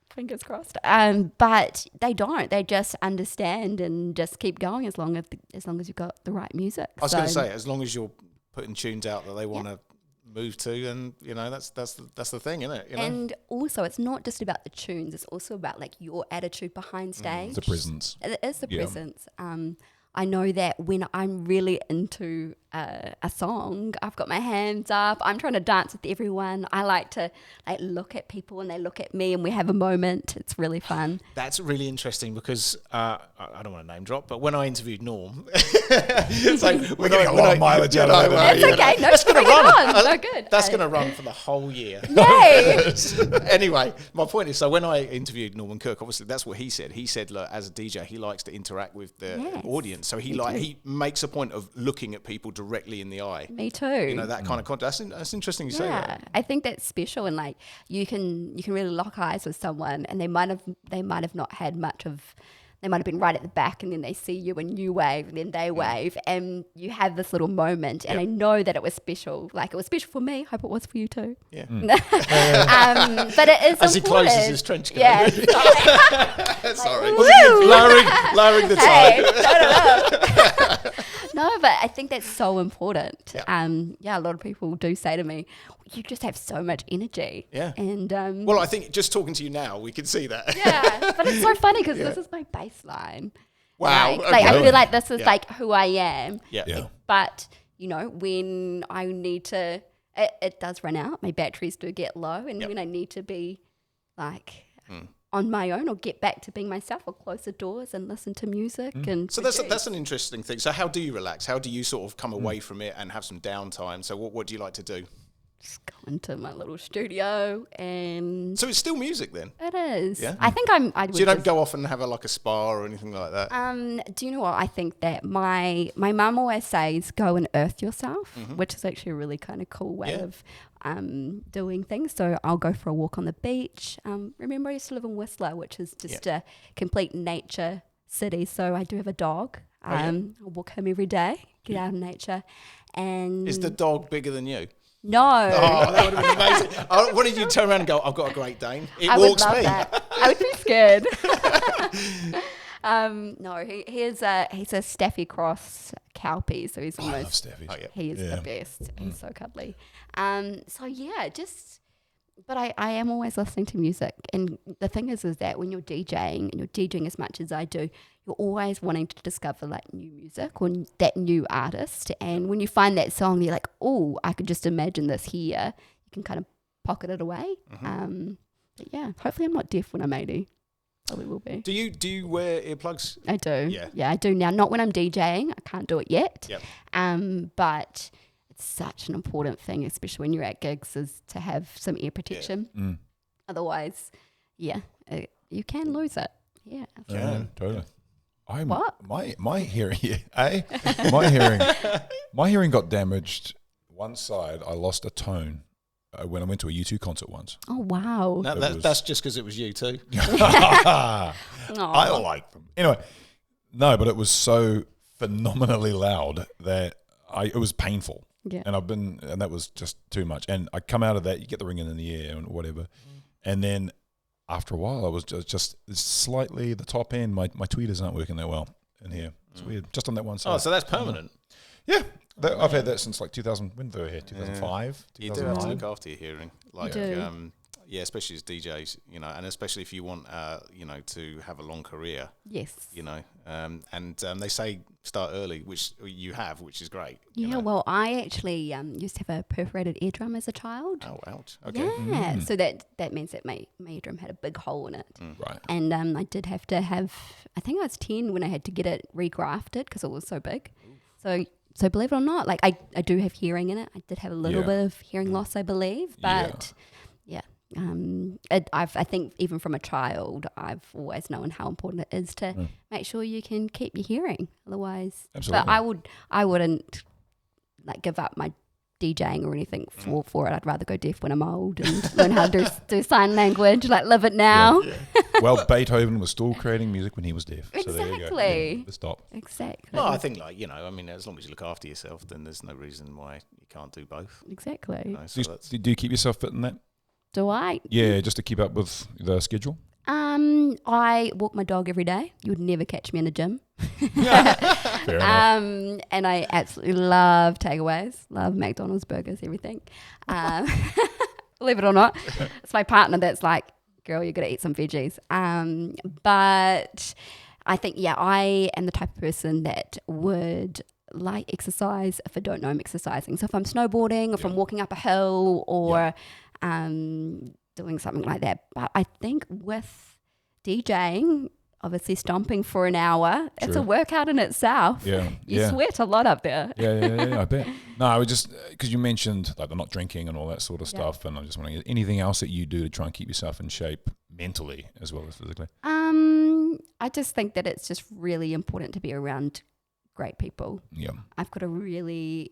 Fingers crossed. But they don't. They just understand and just keep going as long as you've got the right music. I was going to say, as long as you're putting tunes out that they want to move to, and that's the thing, isn't it? You know? And also, it's not just about the tunes. It's also about like your attitude behind stage. The presence. It is the presence. I know that when I'm really into a song, I've got my hands up. I'm trying to dance with everyone. I like to look at people and they look at me and we have a moment. It's really fun. That's really interesting because I don't want to name drop, but when I interviewed Norm, it's like we're getting a lot of mileage out of that. That's okay. No, it's going to run. No, good. That's going to run for the whole year. Yay! Anyway, my point is, so when I interviewed Norman Cook, obviously that's what he said. He said, look, as a DJ, he likes to interact with the audience. So he makes a point of looking at people directly in the eye. Me too. That kind of contact. That's interesting you say that. I think that's special, and like you can really lock eyes with someone, and they might have not had much of. They might have been right at the back, and then they see you and you wave, and then they wave, and you have this little moment. And I know that it was special. Like it was special for me. Hope it was for you too. Yeah. But it is as important. he closes his trench coat. Yeah. Sorry. Like, lowering the hey, tone. No, but I think that's so important. Yeah. A lot of people do say to me, you just have so much energy. Yeah. And well, I think just talking to you now, we can see that. yeah, but it's so funny because this is my baseline. Wow. Like I feel like this is like who I am. Yeah. But, when I need to, it does run out. My batteries do get low. And when I need to be like on my own or get back to being myself or close the doors and listen to music. And so that's an interesting thing. So how do you relax? How do you sort of come away from it and have some downtime? So what do you like to do? Just go into my little studio and... So it's still music then? It is. Yeah. I think So you don't go off and have a spa or anything like that? Do you know what? I think that my mum always says go and earth yourself, which is actually a really kind of cool way of doing things. So I'll go for a walk on the beach. Remember I used to live in Whistler, which is just a complete nature city. So I do have a dog. I'll walk home every day, get out in nature. And is the dog bigger than you? No. Oh, that would have been amazing. What did you turn around and go, I've got a Great Dane? It walks would love me. That. I would be scared. No, he's a Staffy Cross Cowpie, so he's almost. I love Staffies. Oh, yeah. He is the best. He's so cuddly. But I am always listening to music, and the thing is that when you're DJing, and you're DJing as much as I do, you're always wanting to discover like new music or that new artist. And when you find that song, you're like, oh, I could just imagine this here. You can kind of pocket it away. But yeah, hopefully I'm not deaf when I'm 80. Probably will be. Do you wear earplugs? I do. Yeah, I do now. Not when I'm DJing. I can't do it yet. Yep. But it's such an important thing, especially when you're at gigs, is to have some ear protection. Otherwise, you can lose it. Yeah. Totally. What? My hearing, my hearing got damaged. One side, I lost a tone when I went to a U2 concert once. Oh wow! No, that's just because it was you too. I like them anyway. No, but it was so phenomenally loud that it was painful. Yeah. And that was just too much. And I come out of that, you get the ringing in the ear and whatever, and then after a while, I was just slightly the top end. My tweeters aren't working that well in here. It's weird. Just on that one side. Oh, so that's permanent. Yeah. I've had that since like 2000. When did they were here? 2005? You do have to look after your hearing. Like, especially as DJs, and especially if you want, to have a long career. Yes. And they say start early, which you have, which is great. Yeah, well, I actually used to have a perforated eardrum as a child. Oh, ouch. Okay. Yeah, so that means that my eardrum had a big hole in it. Right. And I did have to have, I think I was 10 when I had to get it regrafted because it was so big. So believe it or not, like I do have hearing in it. I did have a little bit of hearing loss, I believe, but I think even from a child, I've always known how important it is to make sure you can keep your hearing. Otherwise, Absolutely. but I wouldn't like give up my DJing or anything for it. I'd rather go deaf when I'm old and learn how to do sign language, like live it now. Yeah. Well, Beethoven was still creating music when he was deaf. So there you go. Exactly. Yeah, stop. Exactly. Well, I think as long as you look after yourself, then there's no reason why you can't do both. Exactly. You know, so Do you keep yourself fit in that? Do I? Yeah, just to keep up with the schedule? I walk my dog every day. You would never catch me in a gym. Fair enough. And I absolutely love takeaways, love McDonald's burgers, everything. Believe it or not, it's my partner that's like, girl, you're going to eat some veggies. But I think, I am the type of person that would like exercise if I don't know I'm exercising. So if I'm snowboarding or if I'm walking up a hill or doing something like that. But I think with DJing, obviously stomping for an hour, it's a workout in itself. Yeah. You sweat a lot up there. Yeah, I bet. No, I was just, because you mentioned like the not drinking and all that sort of stuff, and I'm just wondering, anything else that you do to try and keep yourself in shape mentally as well as physically? I just think that it's just really important to be around great people. Yeah. I've got a really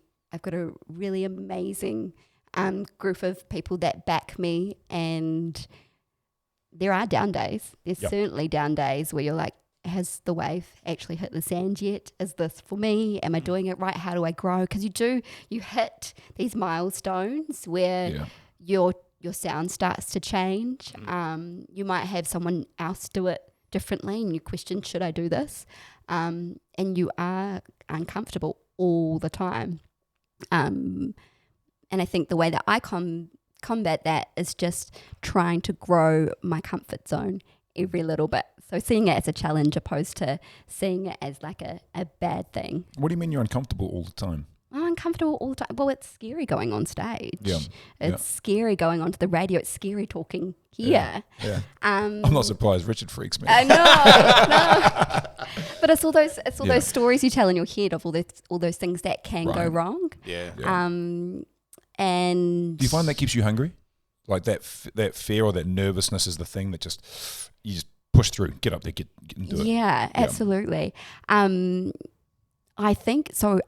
amazing group of people that back me, and there are down days. There's certainly down days where you're like, has the wave actually hit the sand yet? Is this for me? Am I doing it right? How do I grow? Because you hit these milestones where your sound starts to change. You might have someone else do it differently and you question, should I do this? And you are uncomfortable all the time. And I think the way that I combat that is just trying to grow my comfort zone every little bit. So seeing it as a challenge opposed to seeing it as like a bad thing. What do you mean you're uncomfortable all the time? I'm uncomfortable all the time. Well, it's scary going on stage. Yeah. It's scary going onto the radio. It's scary talking here. Yeah. I'm not surprised. Richard freaks me. I know. But it's all those stories you tell in your head of all those things that can go wrong. Yeah. And do you find that keeps you hungry? Like that fear or that nervousness is the thing that you just push through, get up there, get and do it. Yeah, absolutely. I think so.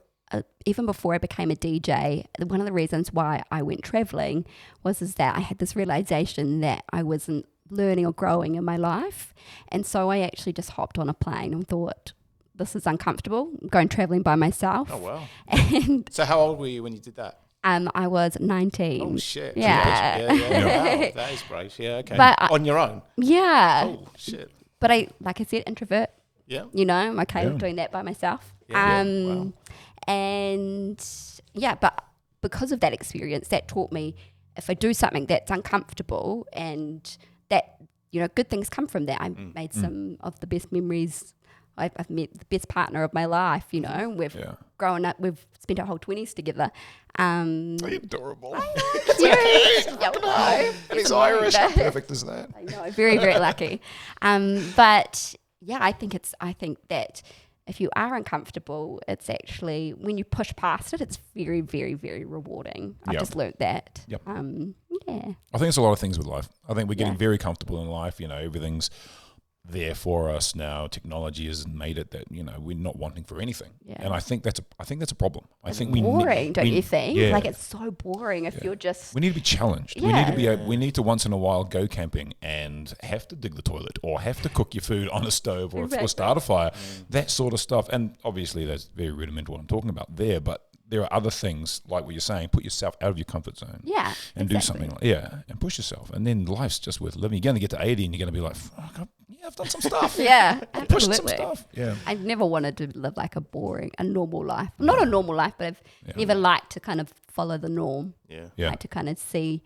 Even before I became a DJ, one of the reasons why I went traveling was that I had this realization that I wasn't learning or growing in my life. And so I actually just hopped on a plane and thought, this is uncomfortable. I'm going traveling by myself. Oh, wow. And so how old were you when you did that? I was 19. Oh, shit. Yeah. Wow, that is brave. Yeah, okay. But on your own? Yeah. Oh, shit. But like I said, introvert. Yeah. You know, I'm okay with doing that by myself. Wow. And but because of that experience, that taught me if I do something that's uncomfortable and that, good things come from that. I made some of the best memories. I've met the best partner of my life, We've grown up, we've spent our whole 20s together. Adorable. And he's Irish. How perfect is that? I know, very, very lucky. But I think that if you are uncomfortable, it's actually, when you push past it, it's very, very, very rewarding. I've just learnt that. Yep. I think it's a lot of things with life. I think we're getting very comfortable in life. Everything's there for us now. Technology has made it that we're not wanting for anything, and I think that's a problem. I think boring, don't you think? Yeah. Like it's so boring if you're just. We need to be challenged. We need to once in a while go camping and have to dig the toilet or have to cook your food on a stove or start a fire, that sort of stuff. And obviously that's very rudimental what I'm talking about there, but there are other things like what you're saying. Put yourself out of your comfort zone, and do something and push yourself. And then life's just worth living. You're going to get to 80 and you're going to be like, fuck, I've done some stuff. Absolutely. Pushed some stuff. Yeah. I never wanted to live like a normal life. Not a normal life, but I've never liked to kind of follow the norm. Yeah. Like to kind of see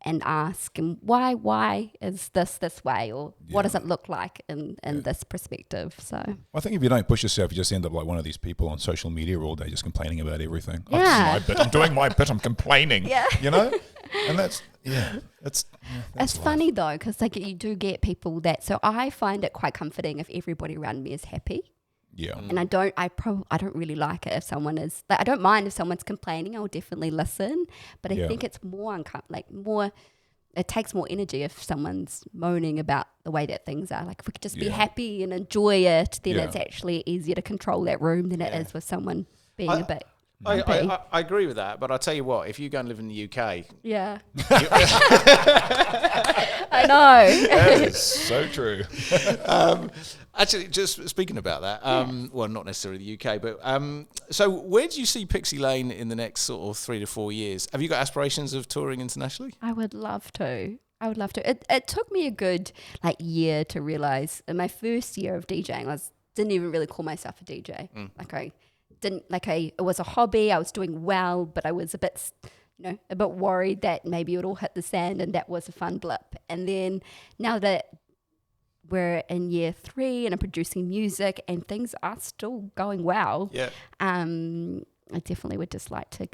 and ask, and why is this way, or what does it look like in this perspective? So I think if you don't push yourself, you just end up like one of these people on social media all day just complaining about everything. Yeah. Oh, this is my bit. I'm doing my bit. I'm complaining. And that's it's funny though, because like you do get people that. So I find it quite comforting if everybody around me is happy. Yeah. And I don't really like it if someone is like, I don't mind if someone's complaining. I'll definitely listen, but I think it's more it takes more energy if someone's moaning about the way that things are. Like if we could just be happy and enjoy it, then it's actually easier to control that room than it is with someone being a bit. I agree with that, but I'll tell you what, if you go and live in the UK... Yeah. I know. That is so true. Actually, just speaking about that, well, not necessarily the UK, but so where do you see Pixie Lane in the next sort of 3 to 4 years? Have you got aspirations of touring internationally? I would love to. It took me a good year to realise. In my first year of DJing, I didn't even really call myself a DJ. It was a hobby. I was doing well, but I was a bit worried that maybe it would all hit the sand, and that was a fun blip. And then now that we're in year 3 and I'm producing music and things are still going well, I definitely would just like to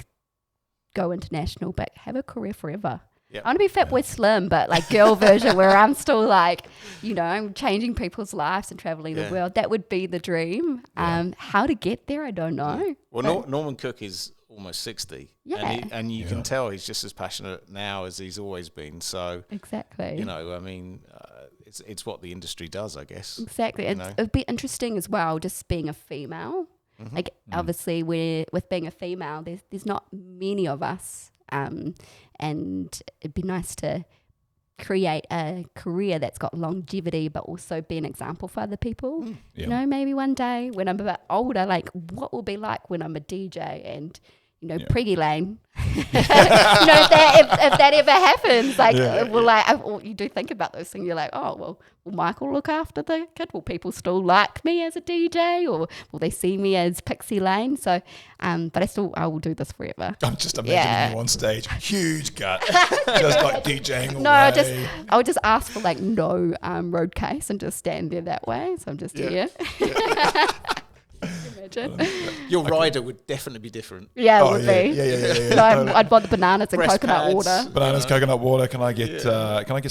go international, but have a career forever. Yep. I want to be Fatboy Slim, but girl version where I'm still I'm changing people's lives and traveling the world. That would be the dream. How to get there, I don't know. Yeah. Well, Norman Cook is almost 60. Yeah. And you can tell he's just as passionate now as he's always been. So exactly. It's what the industry does, I guess. Exactly. It would be interesting as well, just being a female. Mm-hmm. Obviously, with being a female, there's not many of us. And it'd be nice to create a career that's got longevity, but also be an example for other people. Maybe one day when I'm a bit older, what will it be like when I'm a DJ and Preggy Lane. if that ever happens, you do think about those things. You're like, oh, well, will Michael look after the kid? Will people still like me as a DJ, or will they see me as Pixie Lane? So, but I will do this forever. I'm just imagining you on stage, huge gut, just DJing all day. I'll just ask for no road case and just stand there that way. So I'm just here. Imagine. Your rider would definitely be different. Yeah, it would be. Yeah. I'd want the bananas and Breast coconut pads. water. Bananas, coconut water. Can I get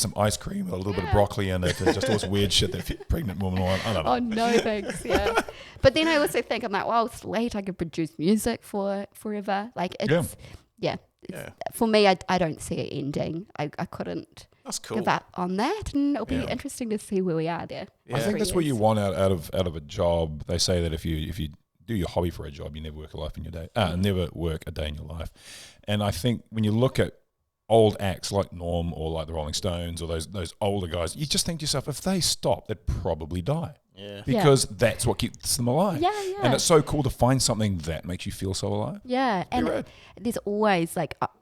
some ice cream with a little bit of broccoli in it and just all this weird shit that a pregnant woman want? I don't know. Oh no, thanks. Yeah, but then I also think I'm well, it's late. I could produce music for forever. For me, I don't see it ending. I couldn't. That's cool. Give up on that, and it'll be interesting to see where we are there. Yeah. I think that's what you want out of a job. They say that if you do your hobby for a job, you never work a life in your day. Never work a day in your life. And I think when you look at old acts like Norm or like the Rolling Stones or those older guys, you just think to yourself, if they stop, they'd probably die. Yeah. Because that's what keeps them alive. Yeah. And it's so cool to find something that makes you feel so alive. Yeah. And there's always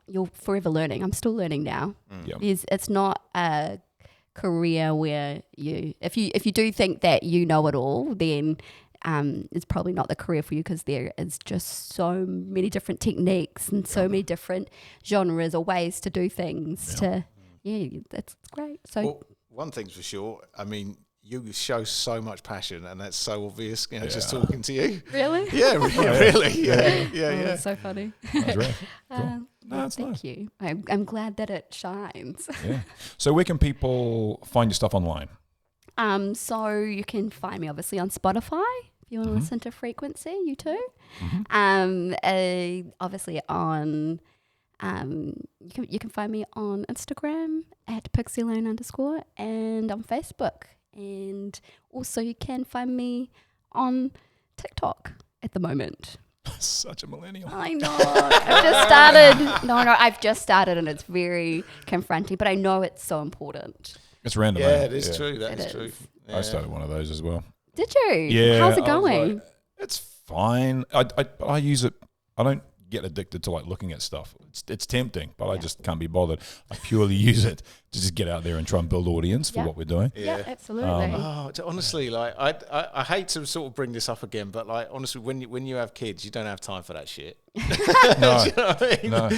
you're forever learning. I'm still learning now. It's not a career where if you do think that you know it all, then it's probably not the career for you, because there is just so many different techniques and so many different genres or ways to do things. That's great. So one thing's for sure. I mean, you show so much passion, and that's so obvious, just talking to you. Really? Yeah, really. Yeah. It's so funny. That's right. Cool. Thank you. I'm glad that it shines. Yeah. So where can people find your stuff online? So you can find me obviously on Spotify. If you want to listen to Frequency, you too. Obviously on you can find me on Instagram at Pixie Lane _ and on Facebook. And also you can find me on TikTok at the moment. Such a millennial. I know. I've just started. I've just started, and it's very confronting, but I know it's so important. It's random. Yeah, it is true. That is true. Yeah. I started one of those as well. Did you? Yeah. How's it going? It's fine. I use it. I don't get addicted to looking at stuff. It's tempting, but I just can't be bothered. I purely use it to just get out there and try and build audience for what we're doing. Yeah, absolutely. Honestly, I hate to sort of bring this up again, but honestly, when you have kids, you don't have time for that shit. No. Do you know what I mean? No.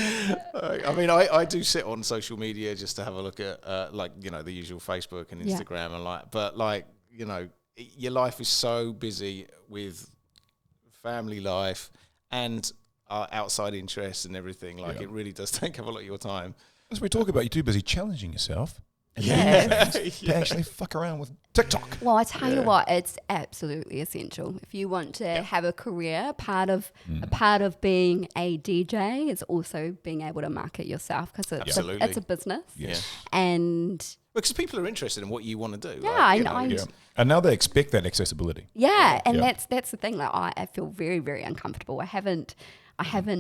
I mean, I do sit on social media just to have a look at the usual Facebook and Instagram and your life is so busy with family life and outside interests and everything. It really does take up a lot of your time. As we talk about, you're too busy challenging yourself. To actually fuck around with TikTok. Well, I tell you what, it's absolutely essential if you want to have a career. A part of being a DJ is also being able to market yourself because it's a business. Yes. And because people are interested in what you want to do. Yeah, like, I know. Yeah. And now they expect that accessibility. Yeah, and that's the thing. Like, I feel very, very uncomfortable. I haven't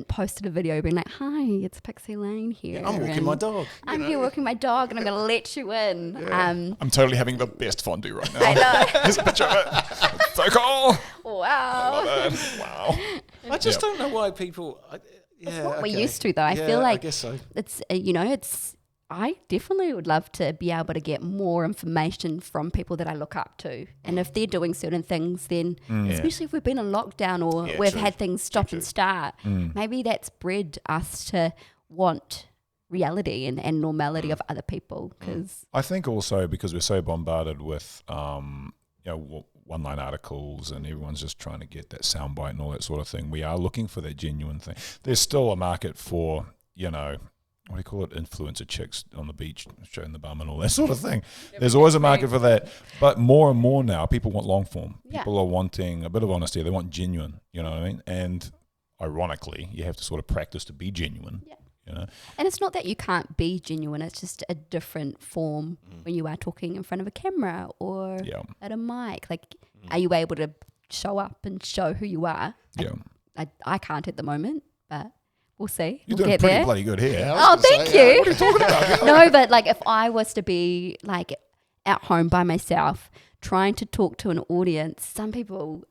posted a video being like, "Hi, it's Pixie Lane here. I'm walking my dog. I'm here walking my dog, and I'm going to let you in." I'm totally having the best fondue right now. I know. Here's a picture of it. It's so cool. Wow. Wow. I just don't know why people. It's what we're used to, though. I feel like I guess so. it's. I definitely would love to be able to get more information from people that I look up to. And if they're doing certain things, then especially if we've been in lockdown or we've had things stop and start, maybe that's bred us to want reality and normality of other people. Cause I think also because we're so bombarded with one-line articles and everyone's just trying to get that soundbite and all that sort of thing, we are looking for that genuine thing. There's still a market for, what do you call it, influencer chicks on the beach showing the bum and all that sort of thing. There's always a market for that. But more and more now, people want long form. People are wanting a bit of honesty. They want genuine, you know what I mean? And ironically, you have to sort of practice to be genuine. Yeah. And it's not that you can't be genuine, it's just a different form when you are talking in front of a camera or at a mic. Like, are you able to show up and show who you are? I can't at the moment, but we'll see. You're we'll doing get pretty there. bloody good here. Oh, thank you. What are you talking about? No, but like if I was to be like at home by myself trying to talk to an audience, some people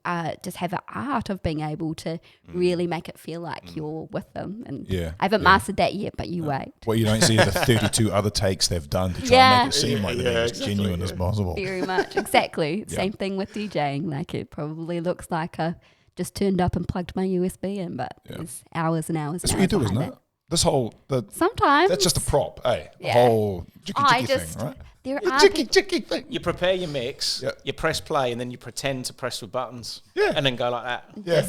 just have an art of being able to really make it feel like you're with them. And I haven't mastered that yet, but you wait. What you don't see are the 32 other takes they've done to try and make it seem like they're as genuine as possible. Very much. Exactly. Same thing with DJing. Like it probably looks like I just turned up and plugged my USB in, but there's hours and hours. That's and what you hours do, isn't it? This whole sometimes that's just a prop, The whole jicky thing, right? There are Jicky thing. You prepare your mix, you press play, and then you pretend to press the buttons, and then go like that. Yeah,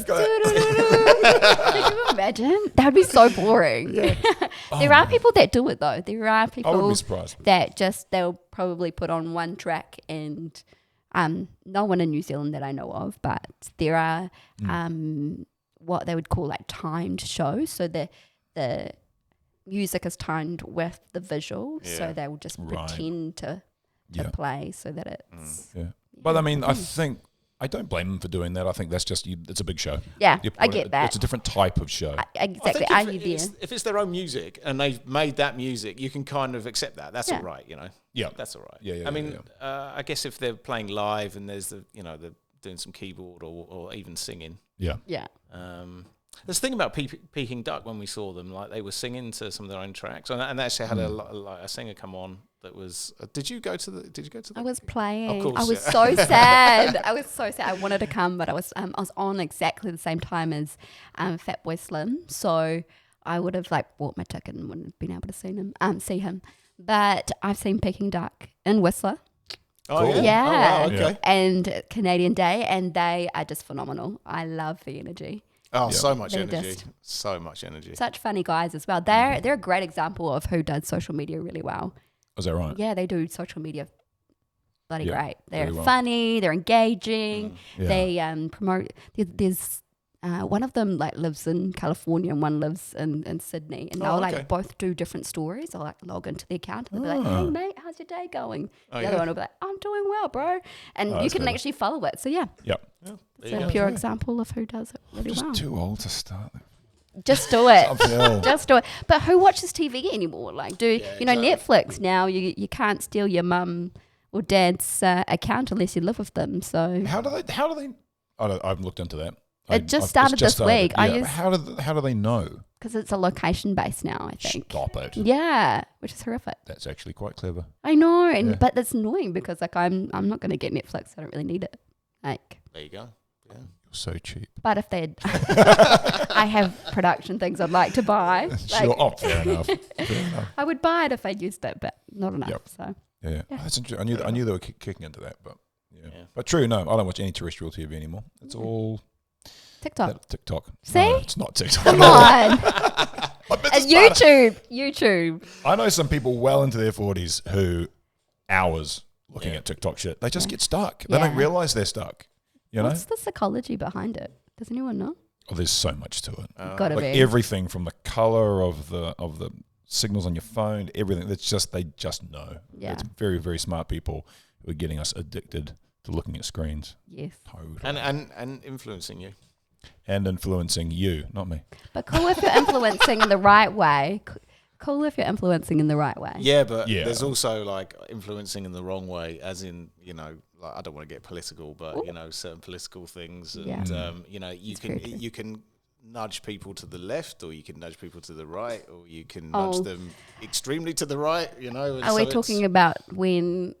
Can you imagine? That would be so boring. There are people that do it though. There are people I wouldn't be surprised. that they'll probably put on one track and no one in New Zealand that I know of, but there are what they would call like timed shows. So the music is timed with the visual, so they will just pretend to play so that it's. But I mean, I don't blame them for doing that. I think that's just it's a big show. Yeah, I get that. It's a different type of show. Exactly. If it's their own music and they've made that music, you can kind of accept that. That's all right, Yeah, that's all right. Yeah. I mean, I guess if they're playing live and there's they're doing some keyboard or even singing. Yeah. There's a thing about Peking Duck when we saw them, like they were singing to some of their own tracks, and they actually had a singer come on that was. Did you go to the? I was playing. Of course, I was so sad. I was so sad. I wanted to come, but I was on exactly the same time as Fatboy Slim, so I would have like bought my ticket and wouldn't have been able to see him. But I've seen Peking Duck in Whistler. Oh cool. yeah. Oh, wow, okay. And Canadian Day, and they are just phenomenal. I love the energy. Oh, so much energy. So much energy. Such funny guys as well. They're a great example of who does social media really well. Is that right? Yeah, they do social media bloody great. They're funny, they're engaging, they promote. There's one of them like lives in California and one lives in Sydney, and they'll like both do different stories. They'll like log into the account and they'll be like, "Hey mate, how's your day going?" The other one will be like, "I'm doing well, bro," and you can actually follow it. So it's a pure example of who does it really well. I'm just too old to start. Just do it. Just do it. But who watches TV anymore? Like, Netflix now? You can't steal your mum or dad's account unless you live with them. So how do they? I haven't looked into that. It just started this week. Yeah. How do they know? Because it's a location based now, I think. Stop it. Yeah, which is horrific. That's actually quite clever. I know, but that's annoying because like I'm not going to get Netflix. I don't really need it. Like there you go. Yeah. You're so cheap. But if they, I have production things I'd like to buy. Sure. Fair enough. I would buy it if I used it, but not enough. Yep. So yeah. Oh, that's interesting. I knew they were kicking into that, but but true. No, I don't watch any terrestrial TV anymore. It's all TikTok. See? No, it's not TikTok. Come on. It's YouTube. I know some people well into their 40s who hours looking Yeah. at TikTok shit. They just get stuck. They Yeah. don't realize they're stuck. You know? What's the psychology behind it? Does anyone know? Oh, there's so much to it. Gotta Like be. everything from the color of the signals on your phone, everything. They just know. Yeah. It's very, very smart people who are getting us addicted to looking at screens. Yes. Totally. And influencing you. And influencing you, not me. But cool if you're influencing in the right way. Cool if you're influencing in the right way. Yeah, but Yeah. there's also like influencing in the wrong way, as in, like, I don't want to get political, but certain political things, and Yeah. you It's very true. you can nudge people to the left, or you can nudge people to the right, or you can Oh. nudge them extremely to the right. And Are so we it's- talking about when,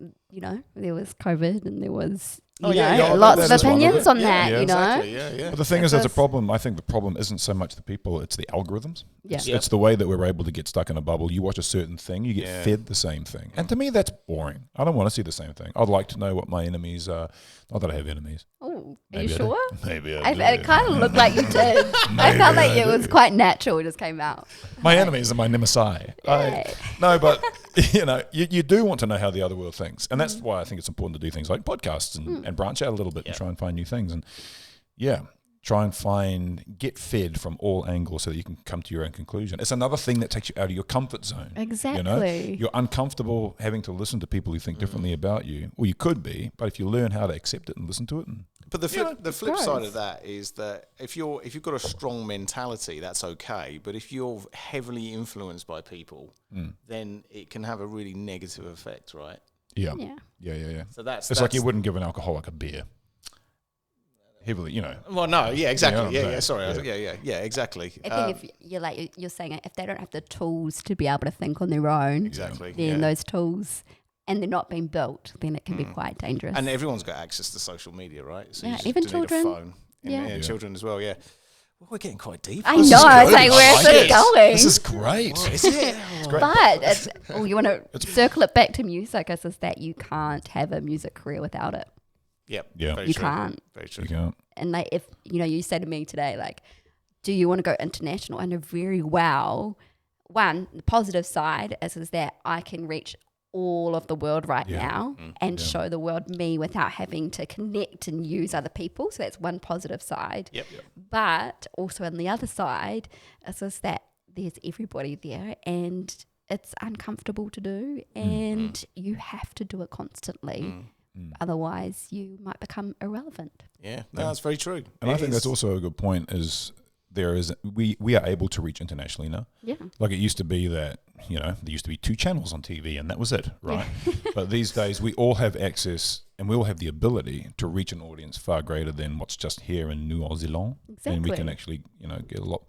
there was COVID and there was, yeah, lots that of is one of opinions it. on Yeah, that, yeah, Exactly. Yeah. But the thing is, there's a Because- problem. I think the problem isn't so much the people, it's the algorithms. Yeah. Yeah. It's the way that we're able to get stuck in a bubble. You watch a certain thing, you get Yeah. fed the same thing. And to me, that's boring. I don't want to see the same thing. I'd like to know what my enemies are. Not that I have enemies. Oh, are Maybe you I do. sure? Maybe I do. It kind of looked like you did. I Maybe felt like I it was do. quite natural. It just came out. My enemies are my nemesis. Yay. No, but you do want to know how the other world thinks, and that's why I think it's important to do things like podcasts and branch out a little bit and try and find new things, and try and get fed from all angles so that you can come to your own conclusion. It's another thing that takes you out of your comfort zone. Exactly. You're uncomfortable having to listen to people who think differently about you. Well, you could be, but if you learn how to accept it and listen to it, and But the flip gross. side of that is that if you've got a strong mentality, that's okay. But if you're heavily influenced by people, then it can have a really negative effect, right? yeah. Yeah. So that's Like you wouldn't give an alcoholic a beer. Heavily, Well, no, yeah, exactly, Yeah, yeah, sorry, yeah. yeah, exactly. I think if you're saying if they don't have the tools to be able to think on their own, Exactly, then yeah. those tools, and they're not being built, then it can be quite dangerous. And everyone's got access to social media, right? So Yeah, you just even need children. a phone. Yeah. And children as well, yeah. Well, we're getting quite deep. I This is know, good. it's like, I where's like it going? This is great. Is it? But you want to circle it back to music, is that you can't have a music career without it. Yep. Yeah. Very You true. can't. Very true. You can't. And like, if you say to me today, like, do you want to go international? I know very well. One, the positive side is that I can reach all of the world right now and show the world me without having to connect and use other people. So that's one positive side. Yep. But also on the other side is that there's everybody there and it's uncomfortable to do and you have to do it constantly. Otherwise, you might become irrelevant. Yeah. No, that's very true. And It I think that's is. also a good point is we are able to reach internationally now. Yeah. Like it used to be that, there used to be 2 channels on TV and that was it, right? But these days we all have access and we all have the ability to reach an audience far greater than what's just here in New Zealand. And we Exactly. can actually, get a lot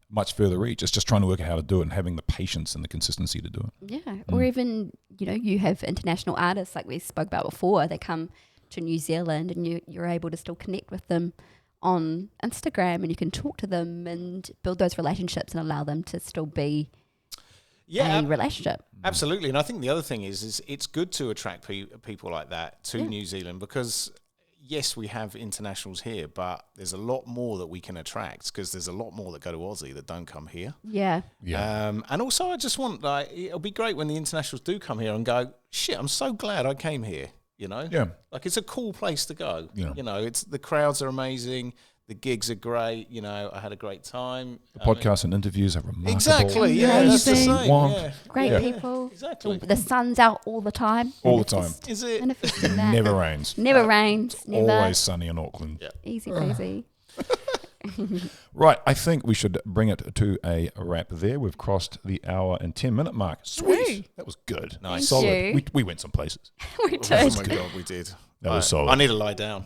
much further reach. It's just trying to work out how to do it and having the patience and the consistency to do it. Yeah. Or even, you have international artists like we spoke about before. They come to New Zealand and you're able to still connect with them on Instagram and you can talk to them and build those relationships and allow them to still be a relationship. Absolutely. And I think the other thing is it's good to attract people like that to New Zealand because, yes, we have internationals here, but there's a lot more that we can attract because there's a lot more that go to Aussie that don't come here. Yeah. And also I just want, it'll be great when the internationals do come here and go, shit, I'm so glad I came here, Yeah. Like it's a cool place to go. Yeah. It's the crowds are amazing. The gigs are great. I had a great time. The podcasts and interviews are remarkable. Exactly. Yeah, that's the Amazing. same. Womp. Yeah. Great Yeah. people. Exactly. The sun's out all the time. All the time. Is it? Manifesting that. Never rains. Never rains. Never. Always sunny in Auckland. Yeah. Easy peasy. Right, I think we should bring it to a wrap there. We've crossed the hour and 10-minute mark. Sweet. Woo. That was good. Nice. Thank Solid. you. We went some places. We Oh did. my god, we did. That was solid. I need to lie down.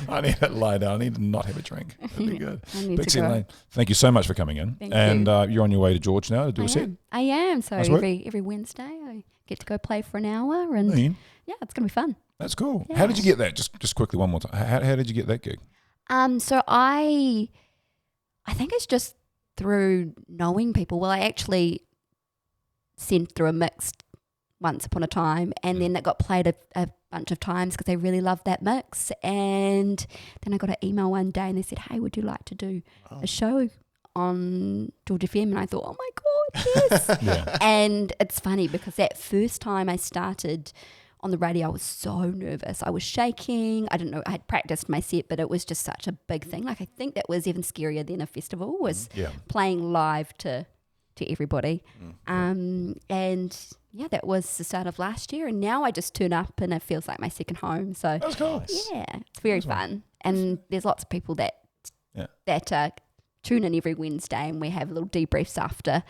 I need to lie down. I need to not have a drink. That'd be good. I need to Pixie go. Lane, thank you so much for coming in. Thank and you. You're on your way to George now to do a set. I am. So Nice work. every Wednesday I get to go play for an hour and Ian, yeah, it's going to be fun. that's cool. Yeah. How did you get that? Just quickly one more time. How did you get that gig? So I think it's just through knowing people. Well, I actually sent through a mix once upon a time and then that got played a bunch of times because they really loved that mix. And then I got an email one day and they said, hey, would you like to do a show on George FM? And I thought, oh my God, podcast. Yeah. And it's funny because that first time I started on the radio, I was so nervous. I was shaking. I didn't know. I had practiced my set, but it was just such a big thing. Like, I think that was even scarier than a festival, was playing live to everybody. And yeah, that was the start of last year. And now I just turn up and it feels like my second home. So That's cool. yeah, it's very fun. And there's lots of people that tune in every Wednesday, and we have little debriefs after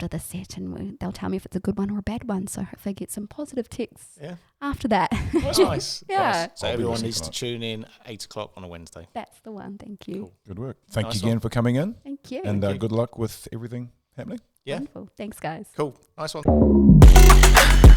the set, and they'll tell me if it's a good one or a bad one. So hopefully I get some positive texts after that. That's nice. Yeah. Nice. So I'll be everyone listening needs to tonight. tune in 8 o'clock on a Wednesday. That's the one. Thank you. Cool. Good work. Thank Nice you again one. for coming in. Thank you. And Thank you. good luck with everything happening. Yeah. Wonderful. Thanks, guys. Cool. Nice one.